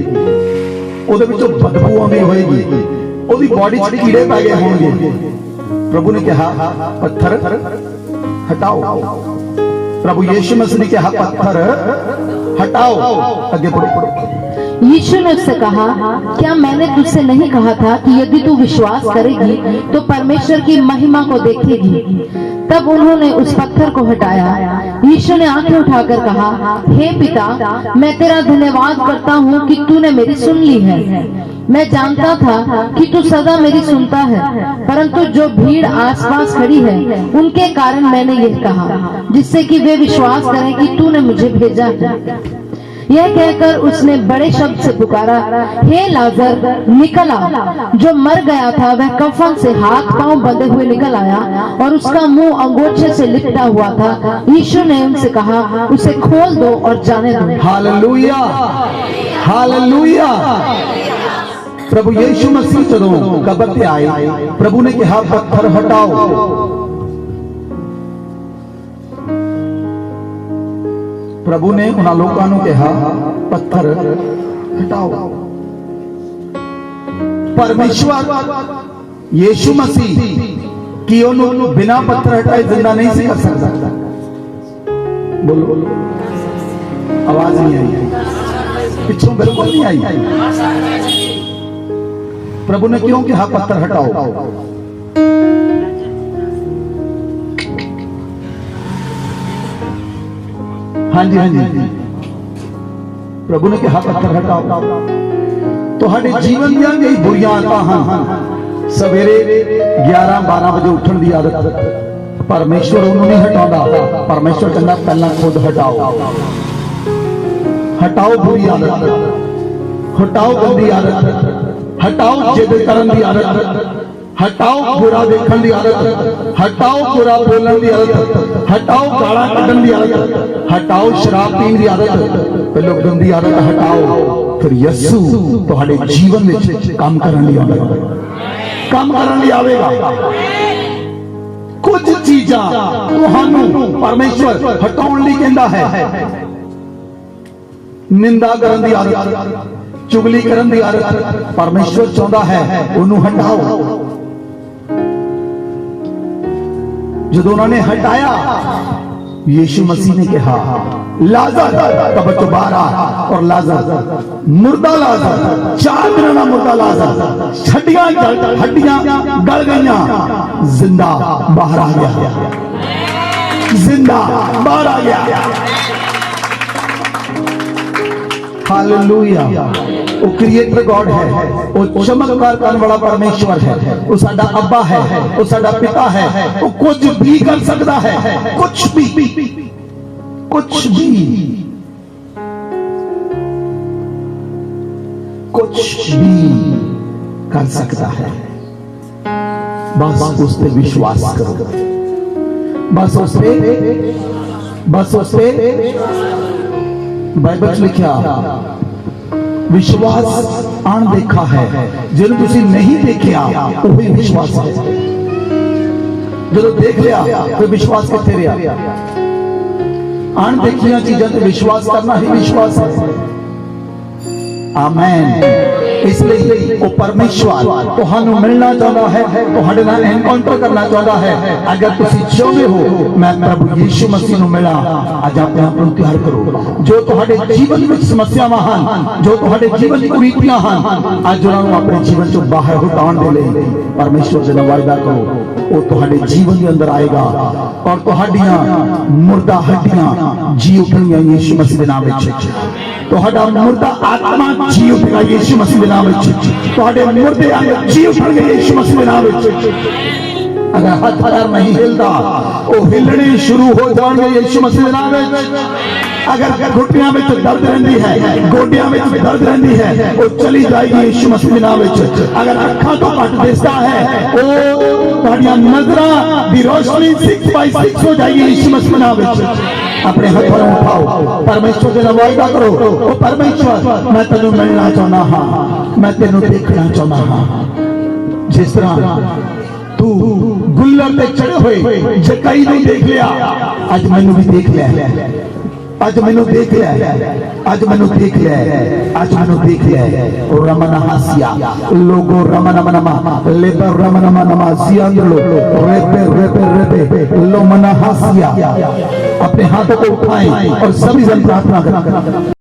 ਉਹਦੇ ਵਿੱਚੋਂ ਬਦਬੂ ਆਉਂਦੀ ਹੋਏਗੀ, ਉਹਦੀ ਬॉडी 'ਚ ਕੀੜੇ ਪੈ ਗਏ ਹੋਣਗੇ। प्रभु ने कहा पत्थर हटाओ। प्रभु यीशु मसीह ने कहा पत्थर हटाओ। आगे पढ़ो। यीशु ने उससे कहा क्या मैंने तुझसे नहीं कहा था कि यदि तू विश्वास करेगी तो परमेश्वर की महिमा को देखेगी। तब उन्होंने उस पत्थर को हटाया। यीशु ने आंखें उठाकर कहा, हे पिता मैं तेरा धन्यवाद करता हूँ कि तूने मेरी सुन ली है। मैं जानता था कि तू सदा मेरी सुनता है, परंतु जो भीड़ आसपास खड़ी है उनके कारण मैंने यह कहा, जिससे कि वे विश्वास करें कि तूने मुझे भेजा है। यह कहकर उसने बड़े शब्द से पुकारा, हे लाजर निकल आ। जो मर गया था वह कफन से हाथ पांव बंधे हुए निकल आया और उसका मुंह अंगोछे से लिपटा हुआ था। यीशु ने उनसे कहा, उसे खोल दो और जाने दो। Hallelujah, hallelujah. प्रभु यीशु मसीह जदों कब्र ते आए प्रभु ने कहा पत्थर हटाओ। प्रभु ने उन्हां लोकां नूं कहा पत्थर हटाओ। परमेश्वर यीशु मसीह की उन्होंने बिना पत्थर हटाए जिंदा नहीं सी कर सकता। बोलो, आवाज नहीं आई, पिछों बिल्कुल नहीं आई। प्रभु ने क्यों कहा पत्थर हटाओ? हाँ जी, हाँ जी। प्रभु ने कहा पत्थर हटाओ। तुहाडे जीवन दी कई बुरियां आदतां हन। सवेरे 11-12 बजे उठण दी आदत परमेश्वर उन्होंने नहीं हटाता। परमेश्वर कहता पहला खुद हटाओ। हटाओ बुरी आदत, हटाओ गंदी आदत, हटाओ जिद करन दी आदत, हटाओ बुरा देखण दी आदत, हटाओ बुरा बोलण दी आदत, हटाओ गालां कढण दी आदत, हटाओ शराब पीण दी आदत। पहलो गंदी आदत हटाओ, फिर यीशु तुहाडे जीवन विच काम करन लई आवेगा, काम करन लई आवेगा। कुछ चीजां तुहानू परमेश्वर हटाउण लई कहंदा है। निंदा करन दी आदत, चुगली करन दी आदत परमेश्वर चाहता है उन्होंने हटाओ। जब उन्होंने हटाया यीशु मसीह ने कहा लाजर कब्र चों बाहर आ। और लाजर मुर्दा लाजर 4 दिन का मुर्दा लाजर हड्डियां गल गई, जिंदा बाहर आ गया, जिंदा बाहर आ गया। हालेलुया। वो क्रिएटर गॉड है, वो चमत्कार करने वाला परमेश्वर है, वो साडा अब्बा है, वो साडा पिता है। वो कुछ भी कर सकता है, कुछ भी, कुछ भी, कुछ भी कर सकता है। बस उस पे विश्वास करो, बस उस पे बाइबल लिखा ਵਿਸ਼ਵਾਸ ਅਣਦੇਖਾ ਹੈ। ਜਿਹਨੂੰ ਤੁਸੀਂ ਨਹੀਂ ਦੇਖਿਆ ਉਹੀ ਵਿਸ਼ਵਾਸ ਹੈ। ਜਦੋਂ ਦੇਖ ਲਿਆ ਫਿਰ ਵਿਸ਼ਵਾਸ ਕਿੱਥੇ ਰਿਹਾ? ਅਣਦੇਖੀਆਂ ਚੀਜ਼ਾਂ ਤੇ ਵਿਸ਼ਵਾਸ ਕਰਨਾ ਹੀ ਵਿਸ਼ਵਾਸ ਹੈ। ਆਮੇਨ। ਇਸ ਲਈ ਉਹ ਪਰਮੇਸ਼ਵਰ ਤੁਹਾਨੂੰ ਮਿਲਣਾ ਚਾਹੁੰਦਾ ਹੈ, ਤੁਹਾਡੇ ਨਾਲ ਐਨਕਾਊਂਟਰ ਕਰਨਾ ਚਾਹੁੰਦਾ ਹੈ। ਅਗਰ ਤੁਸੀਂ ਚਾਹੁੰਦੇ ਹੋ ਮੈਂ ਪ੍ਰਭੂ ਯੀਸ਼ੂ ਮਸੀਹ ਨੂੰ ਮਿਲਾਂ, ਅੱਜ ਆਪਣੇ ਆਪ ਨੂੰ ਤਿਆਰ ਕਰੋ। ਜੋ ਤੁਹਾਡੇ ਜੀਵਨ ਵਿੱਚ ਸਮੱਸਿਆਵਾਂ ਹਨ, ਜੋ ਤੁਹਾਡੇ ਜੀਵਨ ਦੀ ਕੁਰੀਤੀਆਂ ਹਨ, ਅੱਜ ਉਹਨਾਂ ਨੂੰ ਆਪਣੇ ਜੀਵਨ ਤੋਂ ਬਾਹਰ ਹਟਾਉਣ ਦੇ ਲਈ ਪਰਮੇਸ਼ਵਰ ਦੇ ਨਾਲ ਵਾਅਦਾ ਕਰੋ। ਉਹ ਤੁਹਾਡੇ ਜੀਵਨ ਦੇ ਅੰਦਰ ਆਏਗਾ ਔਰ ਤੁਹਾਡੀਆਂ ਮੁਰਦਾ ਹੱਡੀਆਂ ਜੀ ਉਠਣਗੀਆਂ ਯੀਸ਼ੂ ਮਸੀਹ ਦੇ ਨਾਮ ਵਿੱਚ। ਤੁਹਾਡਾ ਮੁਰਦਾ ਆਤਮਾ ਜੀ ਉਠੇਗਾ ਯੀਸ਼ੂ ਮਸੀਹ ਦੇ ਨਾਮ ਵਿੱਚ। ਤੁਹਾਡੇ ਮੁਰਦੇ ਅੰਗ ਜੀ ਉਠਣਗੇ ਯੀਸ਼ੂ ਮਸੀਹ ਦੇ ਨਾਮ ਵਿੱਚ। ਅਗਰ ਹੱਥ ਪੈਰ ਨਹੀਂ ਹਿਲਦਾ ਉਹ ਹਿਲਣੇ ਸ਼ੁਰੂ ਹੋ ਜਾਣਗੇ ਯੀਸ਼ੂ ਮਸੀਹ ਦੇ ਨਾਮ ਵਿੱਚ। ਅਗਰ ਘੁੱਟਿਆਂ ਵਿੱਚ ਦਰਦ ਰਹਿੰਦੀ ਹੈ, ਗੋਡਿਆਂ ਵਿੱਚ ਦਰਦ ਰਹਿੰਦੀ ਹੈ, ਉਹ ਚਲੀ ਜਾਏਗੀ ਯੀਸ਼ੂ ਮਸੀਹ ਦੇ ਨਾਮ ਵਿੱਚ। ਅਗਰ ਅੱਖਾਂ ਤੋਂ ਘੱਟ ਦਿਸਦਾ ਹੈ ਉਹ ਤੁਹਾਡੀਆਂ ਨਜ਼ਰਾਂ ਦੀ ਰੋਸ਼ਨੀ 6x6 ਹੋ ਜਾਏਗੀ ਯੀਸ਼ੂ ਮਸੀਹ ਦੇ ਨਾਮ ਵਿੱਚ। ਆਪਣੇ ਹੱਥਾਂ ਨੂੰ ਉਠਾਓ, ਪਰਮੇਸ਼ਵਰ ਦੇ ਨਾਲ ਵਾਅਦਾ ਕਰੋ। ਉਹ ਪਰਮੇਸ਼ਵਰ ਮੈਂ ਤੈਨੂੰ ਮਿਲਣਾ ਚਾਹੁੰਦਾ ਹਾਂ, ਮੈਂ ਤੈਨੂੰ ਦੇਖਣਾ ਚਾਹੁੰਦਾ ਹਾਂ। ਜਿਸ ਤਰ੍ਹਾਂ ਤੂੰ ਗੁੱਲਰ ਤੇ ਚੜੇ ਹੋਏ ਜਕਾਈ ਨੂੰ ਦੇਖ ਲਿਆ, ਅੱਜ ਮੈਨੂੰ ਵੀ ਦੇਖ ਲਿਆ। ਅੱਜ ਮੈਨੂੰ ਦੇਖ ਲਿਆ, ਅੱਜ ਮੈਨੂੰ ਦੇਖ ਲਿਆ, ਅੱਜ ਮੈਨੂੰ ਦੇਖ ਲਿਆ। ਰਮਨਾ ਹਾਸਿਆ ਲੋਗੋ ਰਮਨਾ ਮनमा लेबर रमना मनमा जियांदलो रेपे रेपे रेपे लो मना हासिया। अपने हाथों को उठाएं और सभी जन प्रार्थना करें।